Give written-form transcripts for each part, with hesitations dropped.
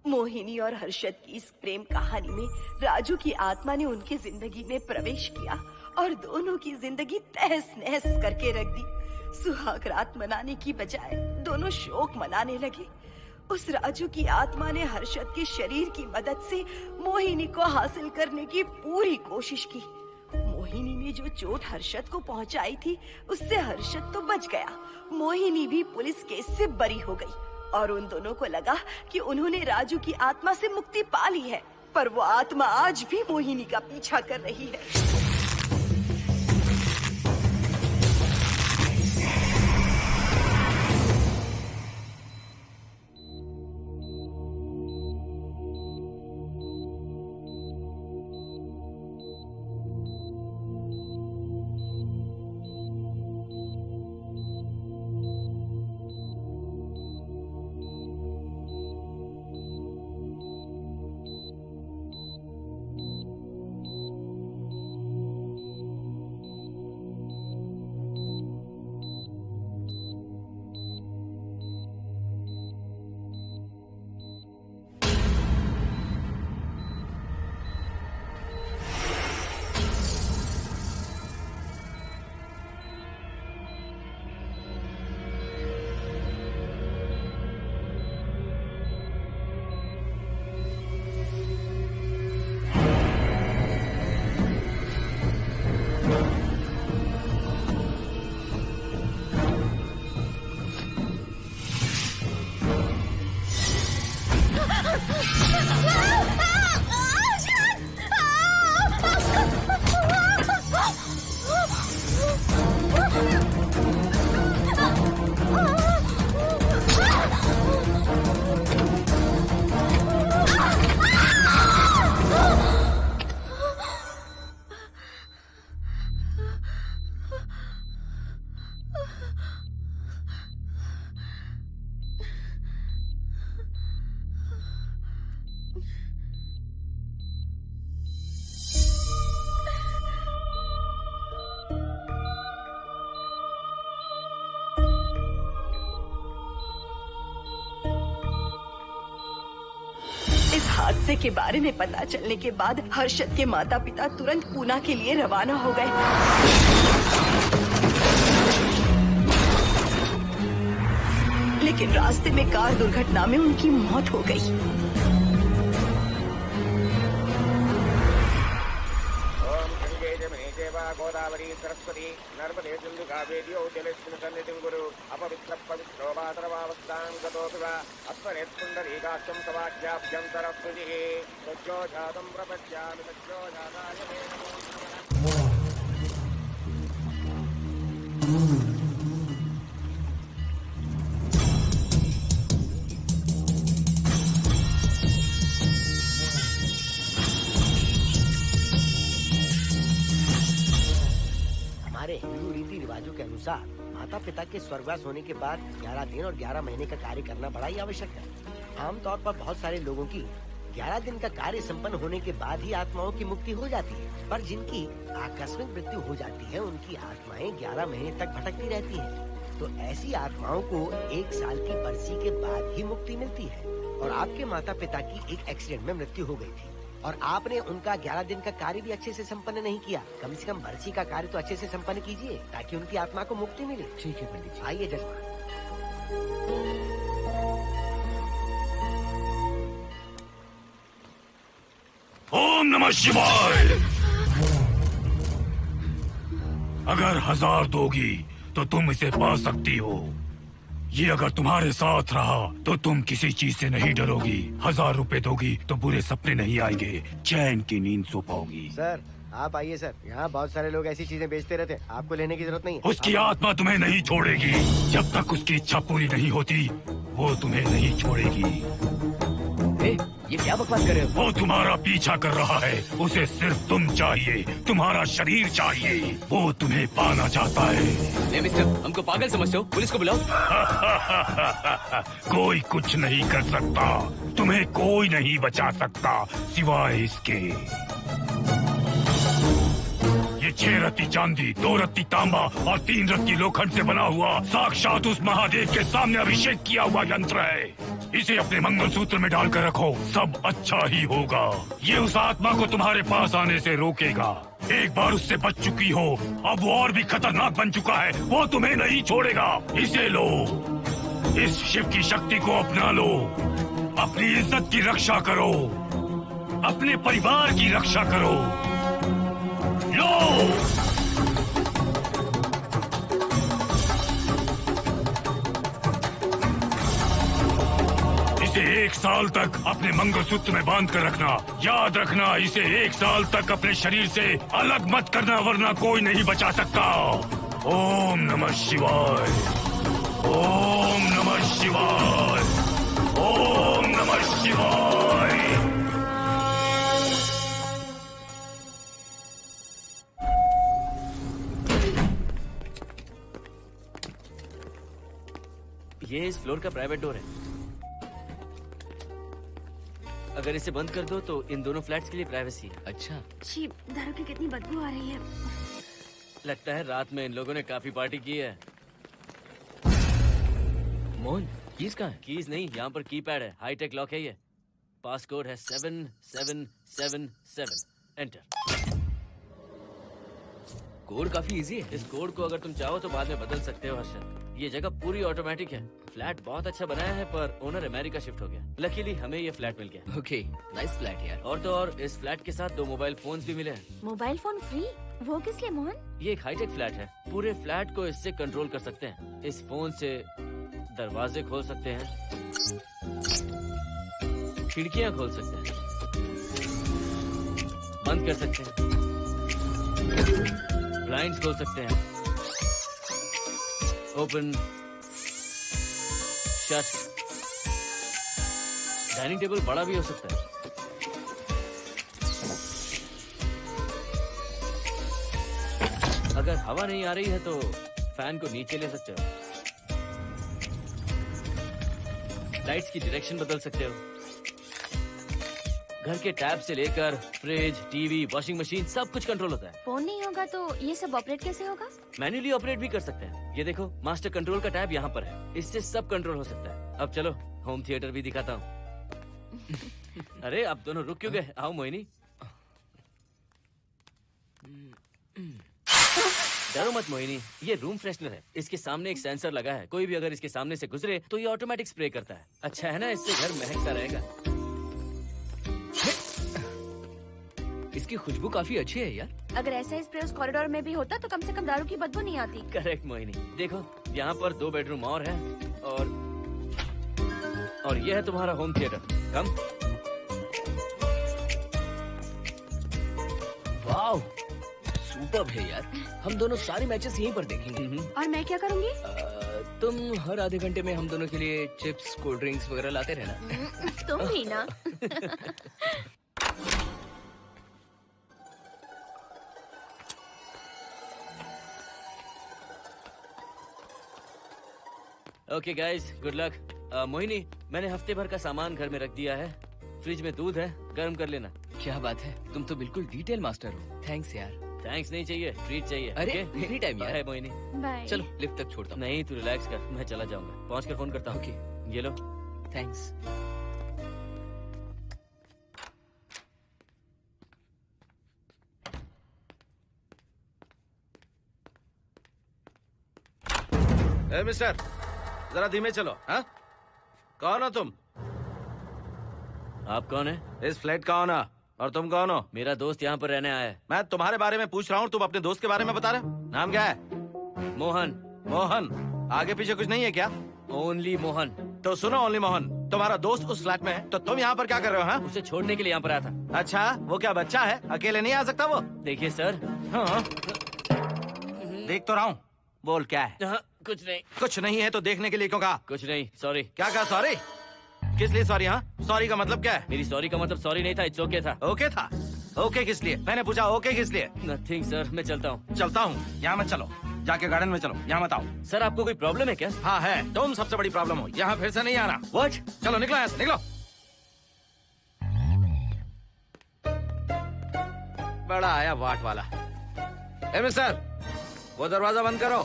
मोहिनी और हर्षद की इस प्रेम कहानी में राजू की आत्मा ने उनकी जिंदगी में प्रवेश किया और दोनों की जिंदगी तहस नहस करके रख दी। सुहाग रात मनाने की बजाय दोनों शोक मनाने लगे। उस राजू की आत्मा ने हर्षद के शरीर की मदद से मोहिनी को हासिल करने की पूरी कोशिश की। मोहिनी ने जो चोट हर्षद को पहुंचाई थी उससे हर्षद तो बच गया, मोहिनी भी पुलिस केस से बरी हो गई और उन दोनों को लगा कि उन्होंने राजू की आत्मा से मुक्ति पा ली है, पर वो आत्मा आज भी मोहिनी का पीछा कर रही है। इस हादसे के बारे में पता चलने के बाद हर्षद के माता पिता तुरंत पूना के लिए रवाना हो गए। लेकिन रास्ते में कार दुर्घटना में उनकी मौत हो गई। गोदावरी सरस्वती नर्मदे सिंधु कावेरी जलेस्मिन् सन्निधिं कुरु अपवित्र पवित्रो वातरवावस्थां गतोऽपि वा अस्मरेत् पुण्डरीकाक्षं तवाख्याभ्यन्तरस्तुतिः सज्जो जातं प्रपश्यामि सज्जो जाताय मे नमो नमः। हमारे हिंदू रीति रिवाजों के अनुसार माता पिता के स्वर्गवास होने के बाद 11 दिन और 11 महीने का कार्य करना बड़ा ही आवश्यक है। आमतौर पर बहुत सारे लोगों की 11 दिन का कार्य संपन्न होने के बाद ही आत्माओं की मुक्ति हो जाती है, पर जिनकी आकस्मिक मृत्यु हो जाती है उनकी आत्माएं 11 महीने तक भटकती रहती हैं। तो ऐसी आत्माओं को 1 साल की बरसी के बाद ही मुक्ति मिलती है। और आपके माता पिता की एक एक्सीडेंट में मृत्यु हो गई थी और आपने उनका 11 दिन का कार्य भी अच्छे से संपन्न नहीं किया। कम से कम बरसी का कार्य तो अच्छे से संपन्न कीजिए ताकि उनकी आत्मा को मुक्ति मिले। ठीक है पंडित जी। आइए जजमान। ओम नमः शिवाय। अगर 1000 दोगी तो तुम इसे पा सकती हो। ये अगर तुम्हारे साथ रहा तो तुम किसी चीज से नहीं डरोगी। 1000 रुपए दोगी तो बुरे सपने नहीं आएंगे, चैन की नींद सो पाओगी। सर आप आइए सर, यहाँ बहुत सारे लोग ऐसी चीजें बेचते रहते हैं, आपको लेने की जरूरत नहीं है। उसकी आत्मा तुम्हें नहीं छोड़ेगी जब तक उसकी इच्छा पूरी नहीं होती, वो तुम्हें नहीं छोड़ेगी। ये क्या बकवास कर रहे हो? वो तुम्हारा पीछा कर रहा है, उसे सिर्फ तुम चाहिए, तुम्हारा शरीर चाहिए, वो तुम्हें पाना चाहता है। मिस्टर, हमको पागल समझते हो? पुलिस को बुलाओ। कोई कुछ नहीं कर सकता, तुम्हें कोई नहीं बचा सकता सिवाय इसके। ये ये 6 रत्ती चांदी, 2 रत्ती तांबा और 3 रत्ती लोखंड से बना हुआ साक्षात उस महादेव के सामने अभिषेक किया हुआ यंत्र है। इसे अपने मंगलसूत्र में डालकर रखो, सब अच्छा ही होगा। ये उस आत्मा को तुम्हारे पास आने से रोकेगा। एक बार उससे बच चुकी हो, अब वो और भी खतरनाक बन चुका है, वो तुम्हें नहीं छोड़ेगा। इसे लो, इस शिव की शक्ति को अपना लो, अपनी इज्जत की रक्षा करो, अपने परिवार की रक्षा करो। लो! इसे 1 साल तक अपने मंगलसूत्र में बांध कर रखना। याद रखना, इसे 1 साल तक अपने शरीर से अलग मत करना, वरना कोई नहीं बचा सकता। ओम नमः शिवाय, ओम नमः शिवाय, ओम नमः शिवाय। ये इस फ्लोर का प्राइवेट डोर है। अगर इसे बंद कर दो तो इन दोनों फ्लैट्स के लिए प्राइवेसी है। अच्छा, छी, दारू की कितनी बदबू आ रही है। लगता है रात में इन लोगों ने काफी पार्टी की है। मोहन कीज कहाँ है? कीज नहीं, यहाँ पर कीपैड है, हाईटेक लॉक है ये। पास कोड है 7777। एंटर। कोड काफी इजी है। इस कोड को अगर तुम चाहो तो बाद में बदल सकते हो हर्षद। ये जगह पूरी ऑटोमेटिक है। फ्लैट बहुत अच्छा बनाया है, पर ओनर अमेरिका शिफ्ट हो गया। लकीली हमें ये फ्लैट मिल गया। ओके, नाइस फ्लैट यार। और तो और इस फ्लैट के साथ 2 मोबाइल फोन्स भी मिले हैं। Mobile phone free? वो किस लिए मोहन? ये एक हाईटेक फ्लैट है, पूरे फ्लैट को इससे कंट्रोल कर सकते हैं। इस फोन से दरवाजे खोल सकते हैं, खिड़कियां खोल सकते हैं, बंद कर सकते हैं, ब्लाइंड्स खोल सकते हैं, ओपन, शट। डाइनिंग टेबल बड़ा भी हो सकता है। अगर हवा नहीं आ रही है तो फैन को नीचे ले सकते हो। लाइट्स की डायरेक्शन बदल सकते हो। घर के टैब से लेकर फ्रिज, टीवी, वॉशिंग मशीन सब कुछ कंट्रोल होता है। फोन नहीं होगा तो ये सब ऑपरेट कैसे होगा? मैन्युअली ऑपरेट भी कर सकते हैं। ये देखो, मास्टर कंट्रोल का टैब यहाँ पर है, इससे सब कंट्रोल हो सकता है। अब चलो होम थिएटर भी दिखाता हूँ। अरे आप दोनों रुक क्यों गए? आओ मोहिनी। डरो मत मोहिनी, ये रूम फ्रेशनर है। इसके सामने एक सेंसर लगा है, कोई भी अगर इसके सामने से गुजरे तो ये ऑटोमेटिक स्प्रे करता है। अच्छा है ना, इससे घर महकता रहेगा। इसकी खुशबू काफी अच्छी है यार। अगर ऐसा स्प्रे उस कॉरिडोर में भी होता तो कम से कम दारू की बदबू नहीं आती। करेक्ट मोहिनी। देखो यहाँ पर 2 बेडरूम और है, और ये है तुम्हारा होम थिएटर। कम। वाओ, सुपर्ब है यार। हम दोनों सारे मैचेस यहीं पर देखेंगे। और मैं क्या करूँगी? तुम हर आधे घंटे में हम दोनों के लिए चिप्स, कोल्ड ड्रिंक्स वगैरह लाते रहना। तुम भी ना। Okay guys, good luck. Mohini, मैंने हफ्ते भर का सामान घर में रख दिया है। फ्रिज में दूध है, गर्म कर लेना। क्या बात है, तुम तो बिल्कुल डिटेल मास्टर हो। थैंक्स यार। थैंक्स नहीं चाहिए, ट्रीट चाहिए। अरे okay? एनी टाइम यार। बाय मोहिनी। बाय। चलो लिफ्ट तक छोड़ता हूँ। नहीं, तू रिलैक्स कर, मैं चला जाऊंगा। पहुंच कर फोन करता हूँ। ओके, ये लो। थैंक्स। ए मिस्टर, जरा धीमे चलो। हाँ, कौन हो तुम? आप कौन है? इस फ्लैट का ओनर। और तुम कौन हो? मेरा दोस्त यहाँ पर रहने आया है। मैं तुम्हारे बारे में पूछ रहा हूँ, तुम अपने दोस्त के बारे में बता रहे हो। नाम क्या है? मोहन। मोहन? आगे पीछे कुछ नहीं है क्या? ओनली मोहन। तो सुनो ओनली मोहन, तुम्हारा दोस्त उस फ्लैट में है, तो तुम यहाँ पर क्या कर रहे हो? हाँ? उसे छोड़ने के लिए यहाँ पर आया था। अच्छा, वो क्या बच्चा है? अकेले नहीं आ सकता वो? देखिए सर। हाँ, देख तो रहा हूँ। बोल क्या है? हाँ, कुछ नहीं। कुछ नहीं है तो देखने के लिए क्यों कहा? कुछ नहीं, सॉरी। क्या कहा सॉरी? किस लिए सॉरी? हाँ, सॉरी का मतलब क्या है? मेरी सॉरी का मतलब सॉरी नहीं था, इट्स ओके था। ओके था? ओके किस लिए? मैंने पूछा ओके किस लिए? नथिंग सर, मैं चलता हूँ। चलता हूँ? यहाँ मत चलो, जाके गार्डन में चलो, यहाँ मत आओ। सर आपको कोई प्रॉब्लम है क्या? हाँ है, तुम सबसे बड़ी प्रॉब्लम हो। यहाँ फिर से नहीं आना। व्हाट? चलो निकलो यहाँ से, निकलो। बड़ा आया वाट वाला। ए मिस्टर, वो दरवाजा बंद करो।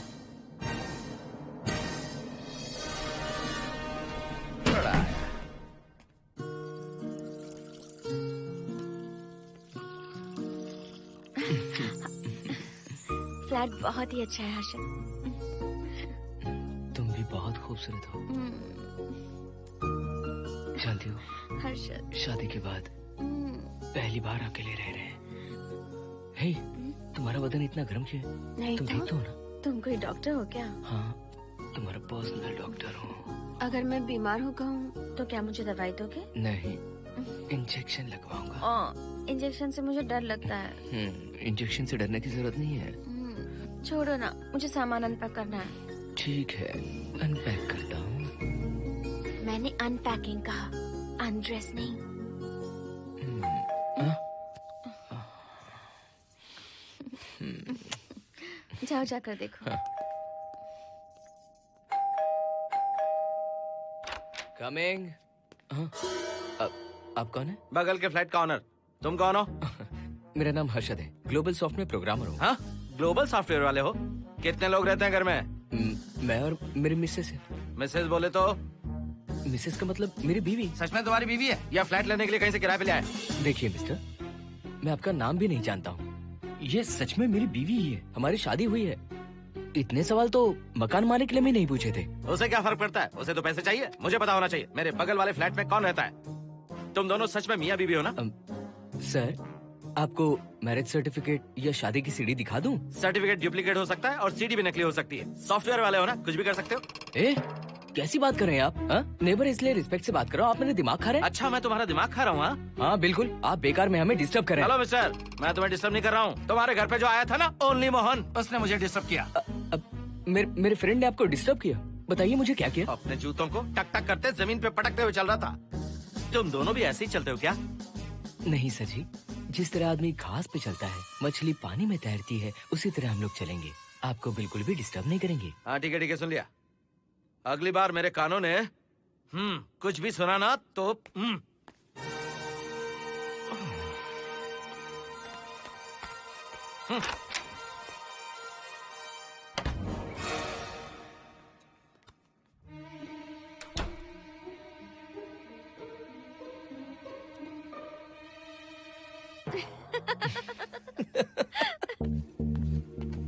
बड़ा आया। फ्लैट बहुत ही अच्छा है हर्षद। तुम भी बहुत खूबसूरत हो। जानती हो, हर्षद, शादी के बाद पहली बार अकेले रह रहे हैं। हे, तुम्हारा बदन इतना गर्म क्यों है? नहीं तुम तो? देखते हो ना? तुम कोई डॉक्टर हो क्या? हाँ, तुम्हारा पर्सनल डॉक्टर हूँ। अगर मैं बीमार हो गऊँ तो क्या मुझे दवाई दोगे? नहीं, इंजेक्शन लगवाऊंगा। इंजेक्शन से मुझे डर लगता है। इंजेक्शन से डरने की जरूरत नहीं है। छोड़ो ना, मुझे सामान अनपैक करना है। ठीक है, अनपैक करता हूँ। मैंने अनपैकिंग कहा, अनड्रेस नहीं। जाओ जाकर देखो। कमिंग। आप कौन है? बगल के फ्लैट का ऑनर। तुम कौन हो? मेरा नाम हर्षद है, ग्लोबल सॉफ्टवेयर प्रोग्रामर हूँ। हाँ, ग्लोबल सॉफ्टवेयर वाले हो? कितने लोग रहते हैं घर में? मैं और मेरी मिसेस है। मिसेज बोले तो? मिसेस का मतलब मेरी बीवी। सच में तुम्हारी बीवी है या फ्लैट लेने के लिए कहीं से किराए पे ले आए? देखिए मिस्टर, मैं आपका नाम भी नहीं जानता हूँ। ये सच में मेरी बीवी ही है, हमारी शादी हुई है। इतने सवाल तो मकान मालिक ने भी नहीं पूछे थे। उसे क्या फर्क पड़ता है? उसे तो पैसे चाहिए, मुझे पता होना चाहिए। मेरे बगल वाले फ्लैट में कौन रहता है? तुम दोनों सच में मियाँ बीवी हो ना? सर, आपको मैरिज सर्टिफिकेट या शादी की सीडी दिखा दूं? सर्टिफिकेट डुप्लीकेट हो सकता है और सीडी भी नकली हो सकती है। सॉफ्टवेयर वाले हो ना, कुछ भी कर सकते हो। ए, कैसी बात कर रहे हैं आप? नेबर, इसलिए रिस्पेक्ट से बात करो। आप मेरे दिमाग खा रहे हैं? अच्छा, मैं तुम्हारा दिमाग खा रहा हूँ? हाँ बिल्कुल, आप बेकार में हमें डिस्टर्ब कर रहे हैं। हेलो मिस्टर, मैं तुम्हें डिस्टर्ब नहीं कर रहा हूँ। तुम्हारे घर पे जो आया था ना, ओनली मोहन, उसने मुझे डिस्टर्ब किया। मेरे फ्रेंड ने आपको डिस्टर्ब किया? बताइए मुझे क्या किया? अपने जूतों को टक टक करते जमीन पे पटकते हुए चल रहा था। तुम दोनों भी ऐसे ही चलते हो क्या? नहीं सर जी, जिस तरह आदमी घास पे चलता है, मछली पानी में तैरती है, उसी तरह हम लोग चलेंगे। आपको बिल्कुल भी डिस्टर्ब नहीं करेंगे। हाँ ठीक है, सुन लिया। अगली बार मेरे कानों ने कुछ भी सुना ना तो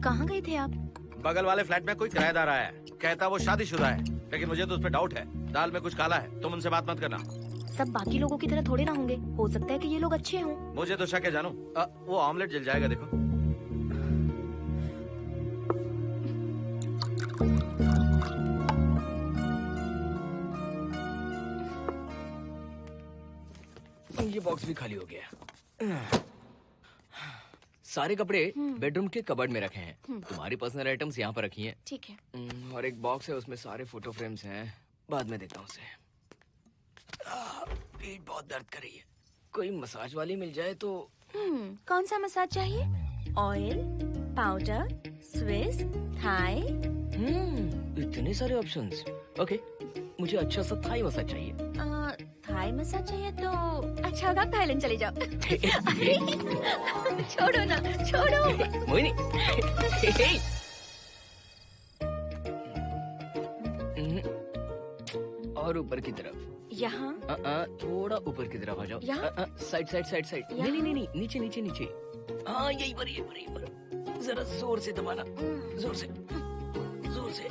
कहाँ गए थे आप? बगल वाले फ्लैट में कोई किराएदार आया है, कहता वो शादीशुदा है, लेकिन मुझे तो उस पर डाउट है। दाल में कुछ काला है, तुम उनसे बात मत करना। सब बाकी लोगों की तरह थोड़े ना होंगे, हो सकता है कि ये लोग अच्छे हों। मुझे तो शक है जानू। वो ऑमलेट जल जाएगा, देखो। ये बॉक्स भी खाली हो गया। सारे कपड़े बेडरूम के कबर्ड में रखे हैं। तुम्हारी पर्सनल आइटम्स यहाँ पर रखी हैं। ठीक है। और एक बॉक्स है, उसमें सारे फोटो फ्रेम्स हैं। बाद में देता हूँ उसे। पीठ बहुत दर्द कर रही है, कोई मसाज वाली मिल जाए तो। कौन सा मसाज चाहिए? Oil, powder, Swiss, Thai? इतने सारे ऑप्शंस। ओके, मुझे अच्छा सा थाई मसाज चाहिए। थाई मसाज चाहिए तो अच्छा होगा थाईलैंड चले जाओ। छोड़ो ना, छोड़ो। मोहिनी। और ऊपर की तरफ। यहाँ? थोड़ा ऊपर की तरफ आ जाओ। यहाँ? Side side side side. नहीं नहीं नहीं, नीचे नीचे नीचे। हाँ यही पर, यही पर, यही पर। जरा जोर से दबाना, जोर से, जोर से।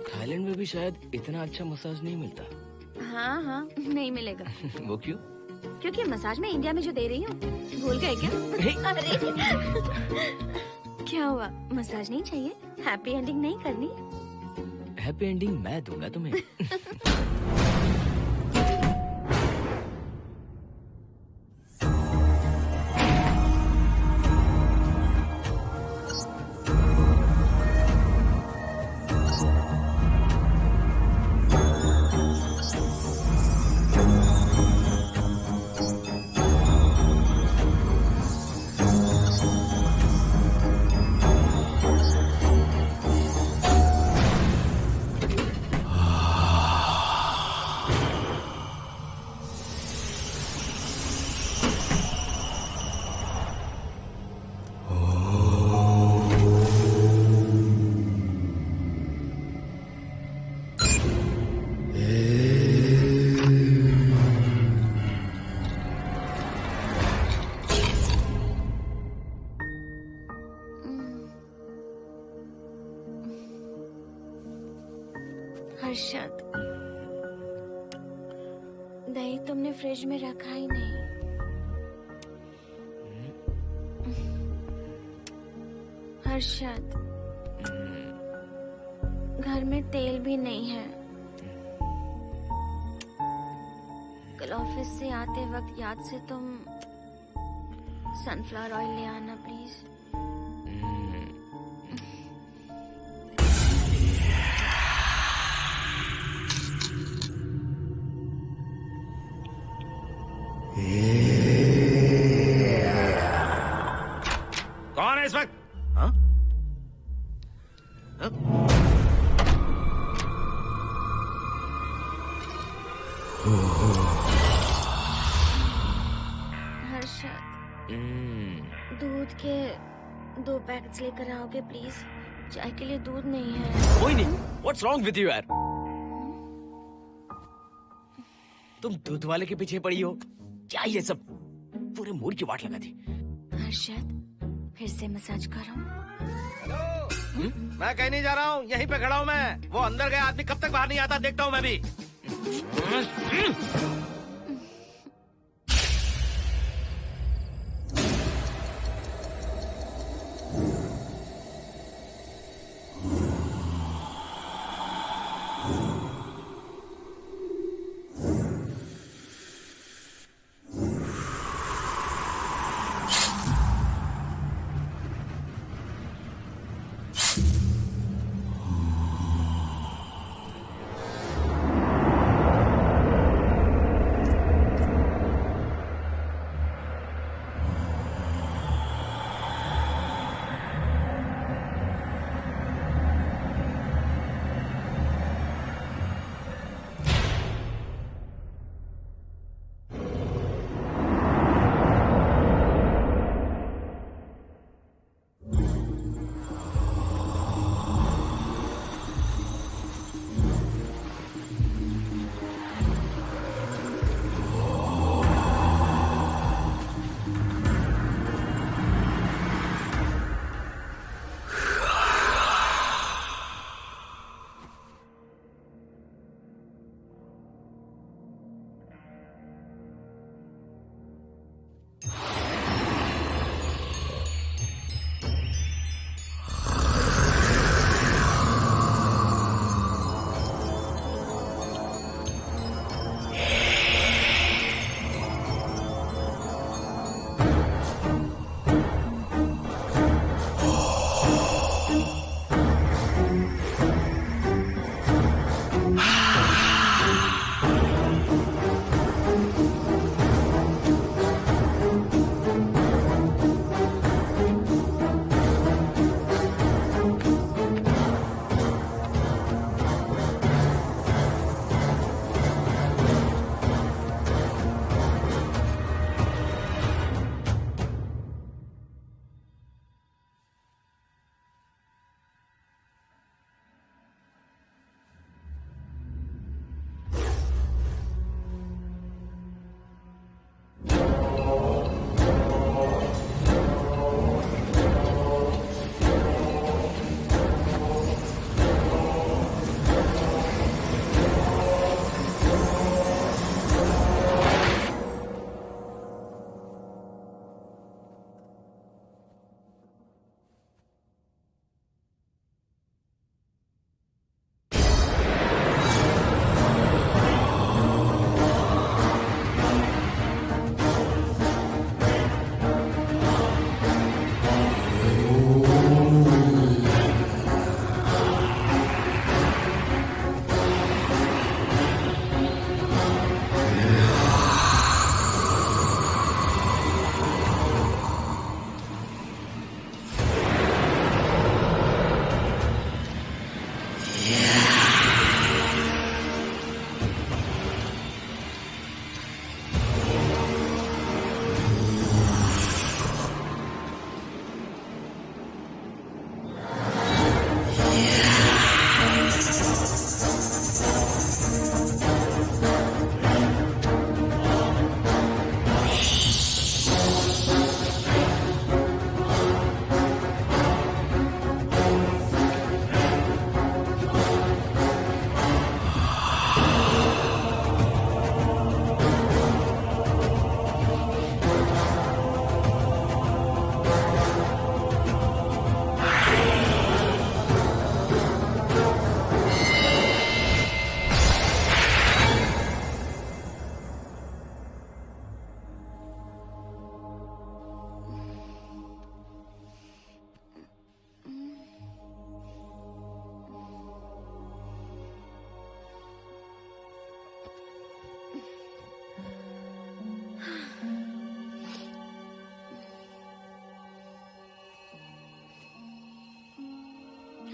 थाईलैंड में भी शायद इतना अच्छा मसाज नहीं मिलता। हाँ हाँ, नहीं मिलेगा। वो क्यों? क्योंकि मसाज में इंडिया में जो दे रही हूँ, भूल गए क्या? अरे क्या हुआ, मसाज नहीं चाहिए? हैप्पी एंडिंग नहीं करनी? हैप्पी एंडिंग मैं दूंगा तुम्हें। हर्षद, दही तुमने फ्रिज में रखा ही नहीं। हर्षद, घर में तेल भी नहीं है। कल ऑफिस से आते वक्त याद से तुम सनफ्लावर ऑयल ले आना प्लीज। कौन है इस वक्त? हाँ? हाँ? हर्षद, दूध के 2 पैकेट्स लेकर आओगे प्लीज? चाय के लिए दूध नहीं है। कोई नहीं। What's wrong with you यार? तुम दूध वाले के पीछे पड़ी हो? क्या ये सब? पूरे मूड की वाट लगा दी। हर्षद, फिर से मसाज करो। मैं कहीं नहीं जा रहा हूँ, यहीं पे खड़ा हूँ मैं। वो अंदर गया आदमी कब तक बाहर नहीं आता, देखता हूँ मैं भी।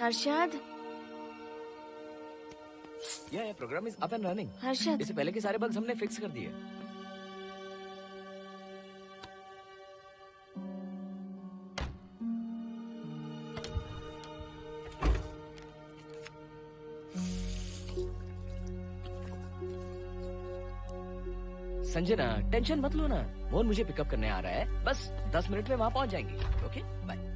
हर्षद, ये program is up and running. Harshad, इससे पहले के सारे बग्स हमने फिक्स कर दिए। संजना, टेंशन मत लो ना। मोहन मुझे पिकअप करने आ रहा है, बस 10 मिनट में वहां पहुंच जाएंगे। Okay, bye.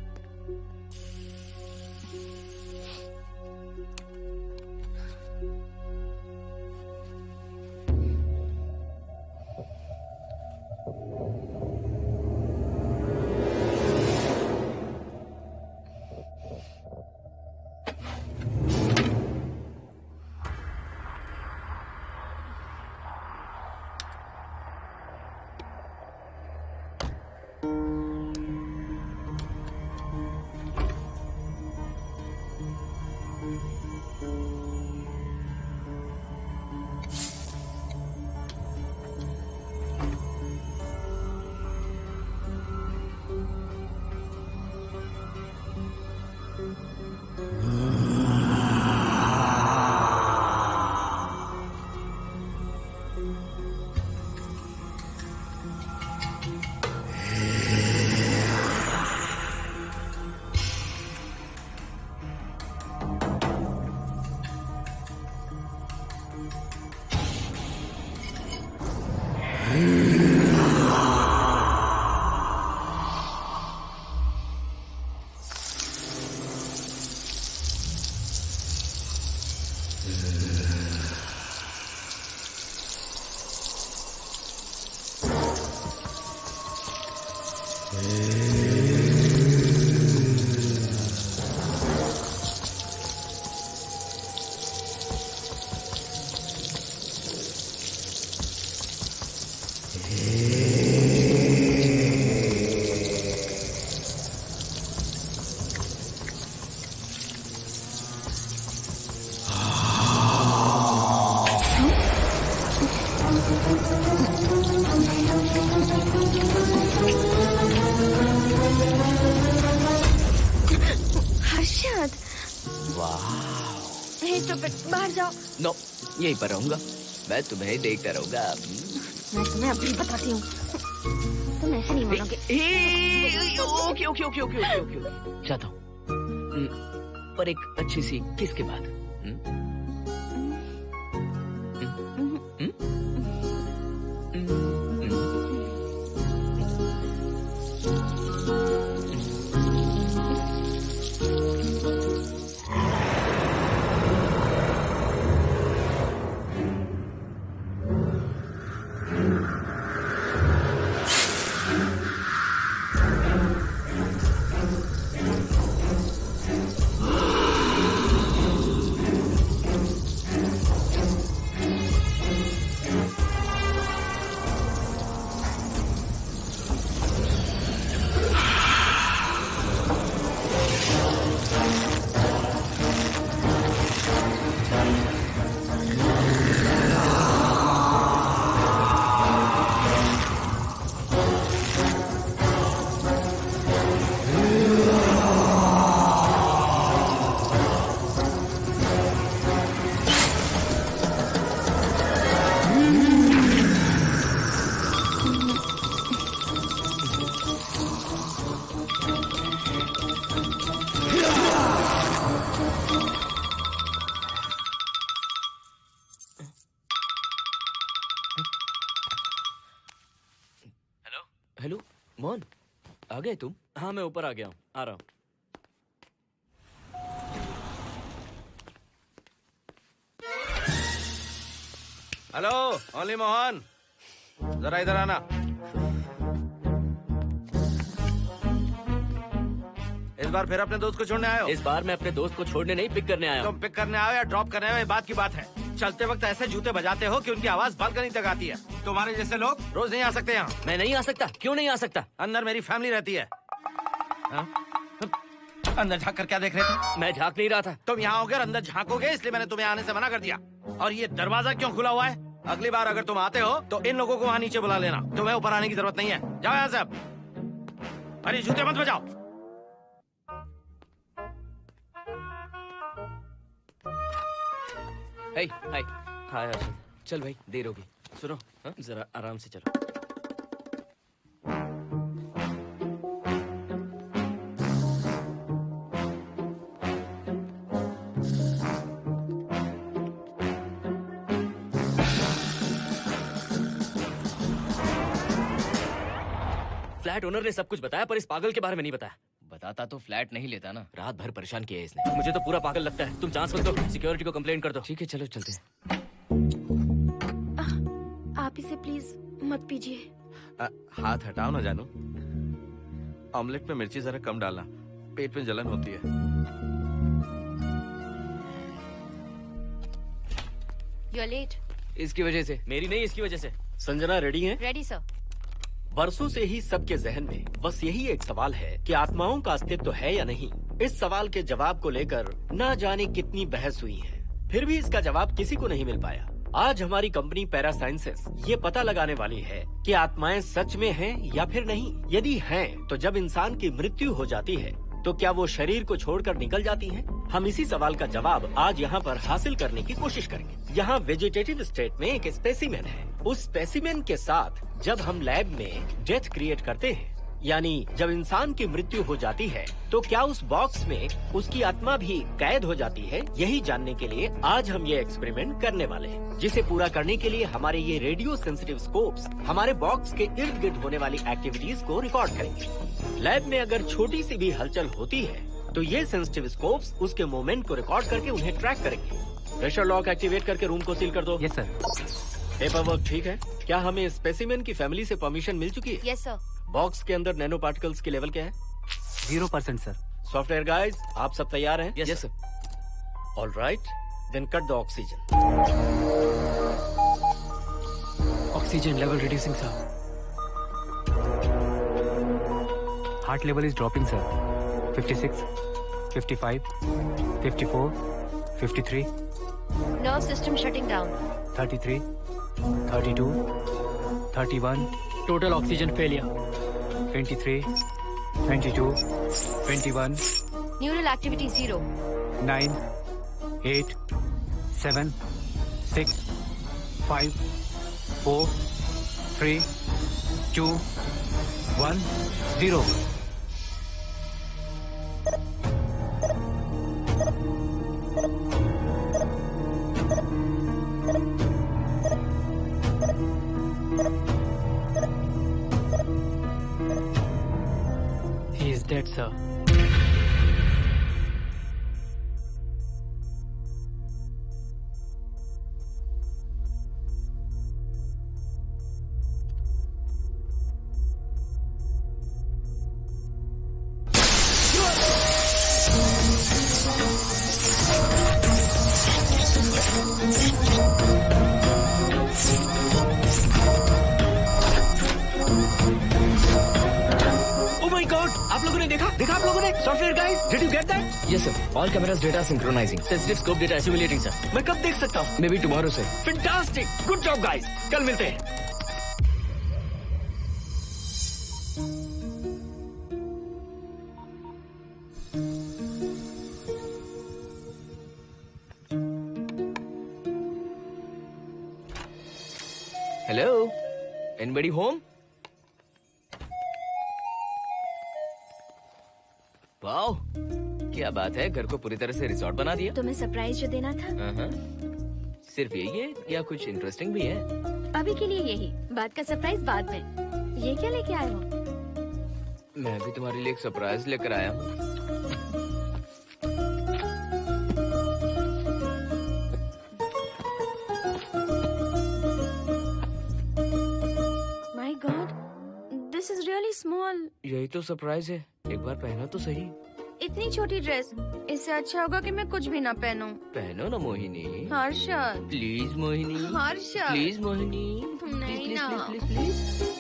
बाहर जाओ। नो, यहीं पर रहूंगा। मैं तुम्हें देखता रहूंगा। मैं तुम्हें अभी बताती हूँ, तुम ऐसे नहीं मानोगे। Okay okay okay okay okay okay, चाहता हूँ, पर एक अच्छी सी किस के बाद। हेलो मोहन, आ गए तुम? हाँ, मैं ऊपर आ गया हूँ, आ रहा हूँ। हेलो, ओनली मोहन, जरा इधर आना। इस बार फिर अपने दोस्त को छोड़ने आए हो? इस बार मैं अपने दोस्त को छोड़ने नहीं, पिक करने आया हूँ। तुम पिक करने आए हो या ड्रॉप करने आए हो, ये बात की बात है। चलते वक्त ऐसे जूते बजाते हो कि उनकी आवाज बालकनी तक आती है। तुम्हारे जैसे लोग रोज नहीं आ सकते यहाँ। मैं नहीं आ सकता। क्यों नहीं आ सकता? अंदर मेरी फैमिली रहती है। अंदर झाँक कर क्या देख रहे थे? मैं झाँक नहीं रहा था। तुम यहाँ होकर अंदर झाँकोगे, इसलिए मैंने तुम्हें आने से मना कर दिया। और ये दरवाजा क्यों खुला हुआ है? अगली बार अगर तुम आते हो तो इन लोगों को वहाँ नीचे बुला लेना। तुम्हें ऊपर आने की जरूरत नहीं है। जाओ यहाँ से अब। अरे जूते मत बजाओ। हाय हाय। हाय हर्षद। चल भाई, देर होगी। सुनो, हाँ? जरा आराम से चलो। फ्लैट ओनर ने सब कुछ बताया पर इस पागल के बारे में नहीं बताया। बताता तो फ्लैट नहीं लेता ना। रात भर परेशान किया है इसने। मुझे तो पूरा पागल लगता है। तुम चांस मत दो, सिक्योरिटी को कंप्लेंट कर दो। ठीक है, चलो चलते हैं। आप इसे प्लीज मत पीजिए। हाथ हटाओ ना जानू। ऑमलेट में मिर्ची जरा कम डालना, पेट में जलन होती है। You are late. इसकी वजह से। मेरी नहीं, इसकी वजह से। संजना रेडी है? Ready sir. बरसों से ही सबके जहन में बस यही एक सवाल है कि आत्माओं का अस्तित्व है या नहीं। इस सवाल के जवाब को लेकर ना जाने कितनी बहस हुई है, फिर भी इसका जवाब किसी को नहीं मिल पाया। आज हमारी कंपनी पैरा साइंसेस ये पता लगाने वाली है कि आत्माएं सच में हैं या फिर नहीं। यदि हैं, तो जब इंसान की मृत्यु हो जाती है तो क्या वो शरीर को छोड़कर निकल जाती हैं? हम इसी सवाल का जवाब आज यहाँ पर हासिल करने की कोशिश करेंगे। यहाँ वेजिटेटिव स्टेट में एक स्पेसिमेन है। उस स्पेसिमेन के साथ जब हम लैब में डेथ क्रिएट करते हैं, यानी जब इंसान की मृत्यु हो जाती है, तो क्या उस बॉक्स में उसकी आत्मा भी कैद हो जाती है? यही जानने के लिए आज हम ये एक्सपेरिमेंट करने वाले हैं, जिसे पूरा करने के लिए हमारे ये रेडियो सेंसिटिव स्कोप्स हमारे बॉक्स के इर्द गिर्द होने वाली एक्टिविटीज को रिकॉर्ड करेंगे। लैब में अगर छोटी सी भी हलचल होती है तो ये सेंसिटिव स्कोप्स उसके मूवमेंट को रिकॉर्ड करके उन्हें ट्रैक करेंगे। प्रेशर लॉक एक्टिवेट करके रूम को सील कर दो। Yes sir. पेपर वर्क ठीक है? क्या हमें स्पेसिमेन की फैमिली से परमिशन मिल चुकी है? Yes sir. बॉक्स के अंदर नैनो पार्टिकल्स की लेवल क्या है? 0% सर। सॉफ्टवेयर गाइस, आप सब तैयार हैं? Yes sir. All right, then cut the oxygen. Oxygen level reducing sir. Heart level is dropping sir. 56, 55, 54, 53, nerve system shutting down. 33, 32, 31. Total oxygen failure. 23, 22, 21. Neural activity 0। 9, 8, 7, 6, 5, 4, 3, 2, 1, 0. He is dead, sir. देखा आप लोगों ने? Software guys, did you get that? Yes sir. All cameras data synchronizing. Sensitive scope data simulating sir. मैं कब देख सकता हूँ? Maybe tomorrow sir. Fantastic, good job guys, कल मिलते हैं। Hello. Anybody home? वाओ, क्या बात है, घर को पूरी तरह से रिसोर्ट बना दिया। तुम्हें सरप्राइज जो देना था। सिर्फ यही है या कुछ इंटरेस्टिंग भी है? अभी के लिए यही, बाद का सरप्राइज बाद में। ये क्या लेके आए हो? मैं भी तुम्हारे लिए एक सरप्राइज लेकर आया हूँ। My god, this is really small. यही तो सरप्राइज है, एक बार पहना तो सही। इतनी छोटी ड्रेस, इससे अच्छा होगा कि मैं कुछ भी ना पहनूं। पहनो ना मोहिनी। हर्षद, प्लीज मोहिनी। हर्षद, प्लीज मोहिनी। नहीं प्लीज ना। Please please please.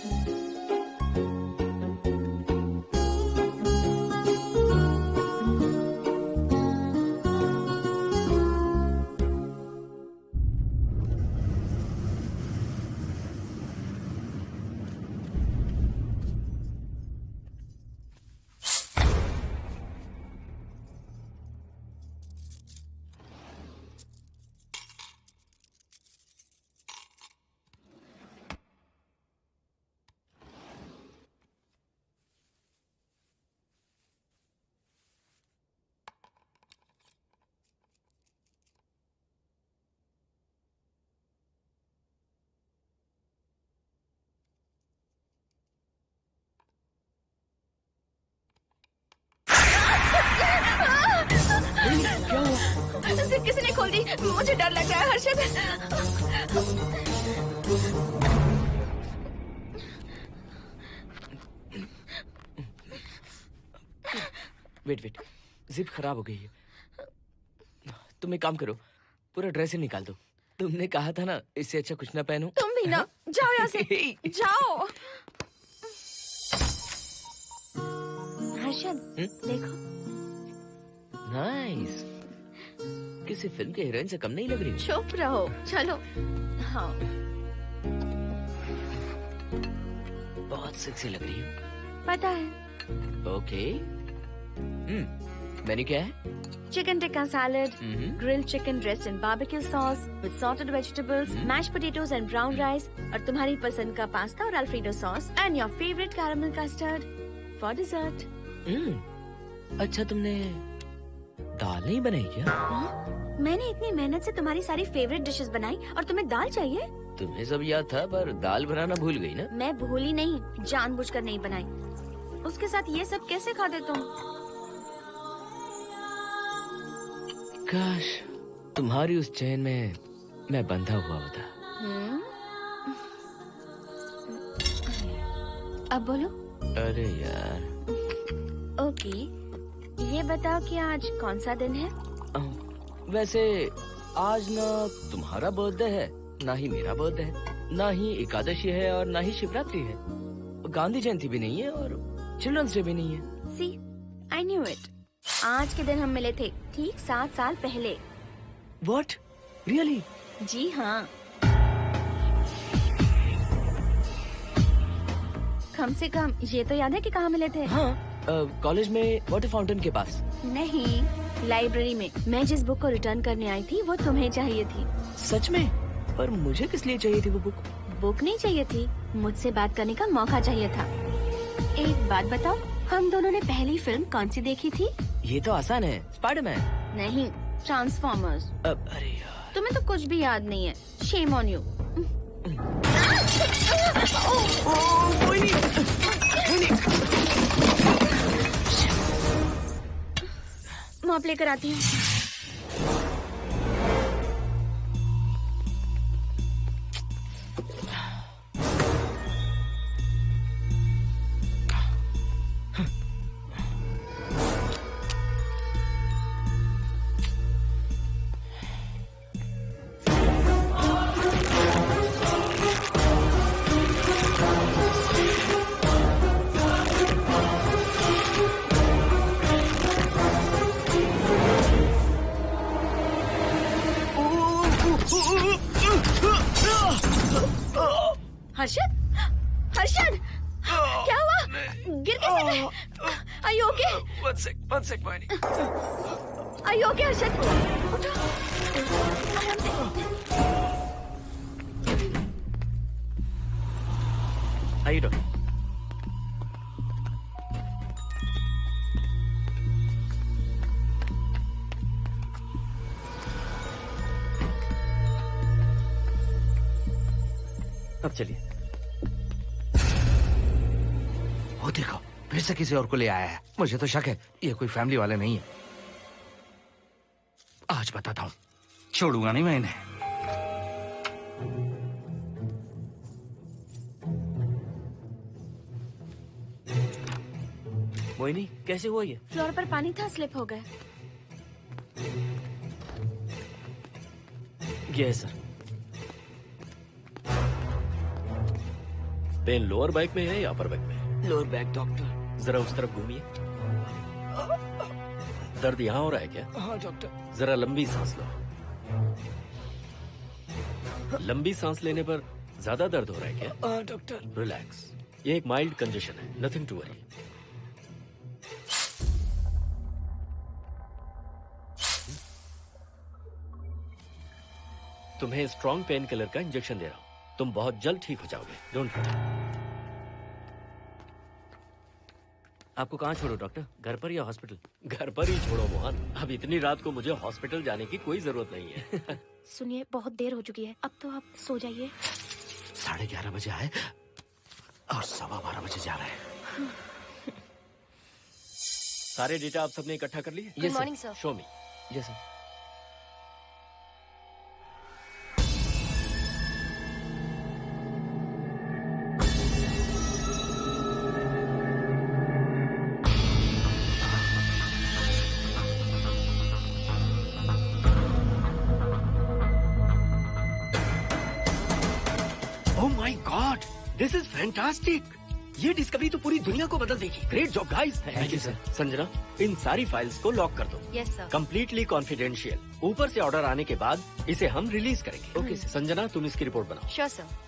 क्या हुआ? जिप किसी ने खोल दी, मुझे डर लग रहा है हर्षद। वेट, जिप खराब हो गई है। तुम एक काम करो, पूरा ड्रेस ही निकाल दो। तुमने कहा था ना इससे अच्छा कुछ ना पहनो। तुम भी ना, जाओ यहाँ से, जाओ। हर्षद, देखो। नाइस। किसी फिल्म के हीरोइन से कम नहीं लग रही। चुप रहो, चलो। हाँ, बहुत सेक्सी लग रही हो। पता है। ओके। मेन्यू क्या है? Chicken tikka salad, grilled chicken dressed in barbecue sauce with salted vegetables, mashed potatoes and brown rice, और तुम्हारी पसंद का पास्ता और alfredo sauce, and your favorite caramel custard for dessert. अच्छा, तुमने दाल नहीं बनाई क्या? मैंने इतनी मेहनत से तुम्हारी सारी फेवरेट डिशेस बनाई और तुम्हें दाल चाहिए? तुम्हें सब याद था, पर दाल बनाना भूल गई ना? मैं भूली नहीं, जानबूझकर नहीं बनाई। उसके साथ ये सब कैसे खाते तुम? काश तुम्हारी उस चैन में मैं बंधा हुआ होता। अब बोलो। अरे यार। ओके, ये बताओ कि आज कौन सा दिन है? वैसे आज ना तुम्हारा बर्थडे है, ना ही मेरा बर्थडे है, ना ही एकादशी है और ना ही शिवरात्रि है, गांधी जयंती भी नहीं है और चिल्ड्रंस डे भी नहीं है। सी, आई न्यू इट। आज के दिन हम मिले थे, ठीक 7 साल पहले। What? Really? जी हाँ। कम से कम ये तो याद है कि कहाँ मिले थे? हाँ, कॉलेज में वाटर फाउंटेन के पास। नहीं, लाइब्रेरी में। मैं जिस बुक को रिटर्न करने आई थी वो तुम्हें चाहिए थी। सच में? पर मुझे किस लिए चाहिए थी वो बुक? बुक नहीं चाहिए थी, मुझसे बात करने का मौका चाहिए था। एक बात बताओ, हम दोनों ने पहली फिल्म कौन सी देखी थी? ये तो आसान है, स्पाइडरमैन। नहीं, ट्रांसफॉर्मर्स। अरे यार, तुम्हें तो कुछ भी याद नहीं है। Shame on you. मॉप लेकर आती हूँ। हर्षद, हर्षद, क्या हुआ? गिर कैसे गए? Are you okay? One sec, Moini. Are you okay, Harshad? उठो, आराम से। आइए डॉक्टर। अब चलिए। वो देखो, फिर से किसी और को ले आया है। मुझे तो शक है ये कोई फैमिली वाले नहीं है। आज बताता हूँ, छोड़ूंगा नहीं मैं इन्हें। मोहिनी, कैसे हुआ ये? फ्लोर पर पानी था, स्लिप हो गए। ये है सर। पेन लोअर बैक में है या अपर बैक में? Lower back doctor. जरा उस तरफ घूमिए। दर्द यहाँ हो रहा है क्या? हाँ डॉक्टर। जरा लंबी सांस लो। लंबी सांस लेने पर ज्यादा दर्द हो रहा है क्या? हाँ डॉक्टर। रिलैक्स, ये एक माइल्ड कंजेशन है, नथिंग टू वरी। तुम्हें स्ट्रॉन्ग पेन किलर का इंजेक्शन दे रहा हूं, तुम बहुत जल्द ठीक हो जाओगे, डोंट वरी। आपको कहाँ छोड़ो डॉक्टर, घर पर या हॉस्पिटल? घर पर ही छोड़ो मोहन, अब इतनी रात को मुझे हॉस्पिटल जाने की कोई जरूरत नहीं है। सुनिए, बहुत देर हो चुकी है, अब तो आप सो जाइए। 11:30 बजे आए और 12:15 बजे जा रहे हैं। सारे डेटा आप सबने इकट्ठा कर लिए? Good morning sir. Show me. जैसा oh my god, this is fantastic. ये डिस्कवरी तो पूरी दुनिया को बदल देगी। Great job guys. Thank you sir. Sanjana, इन सारी फाइल्स को लॉक कर दो। Yes sir. Completely confidential. ऊपर से ऑर्डर आने के बाद इसे हम रिलीज करेंगे। Okay sir. संजना, तुम इसकी रिपोर्ट बनाओ। Sure sir.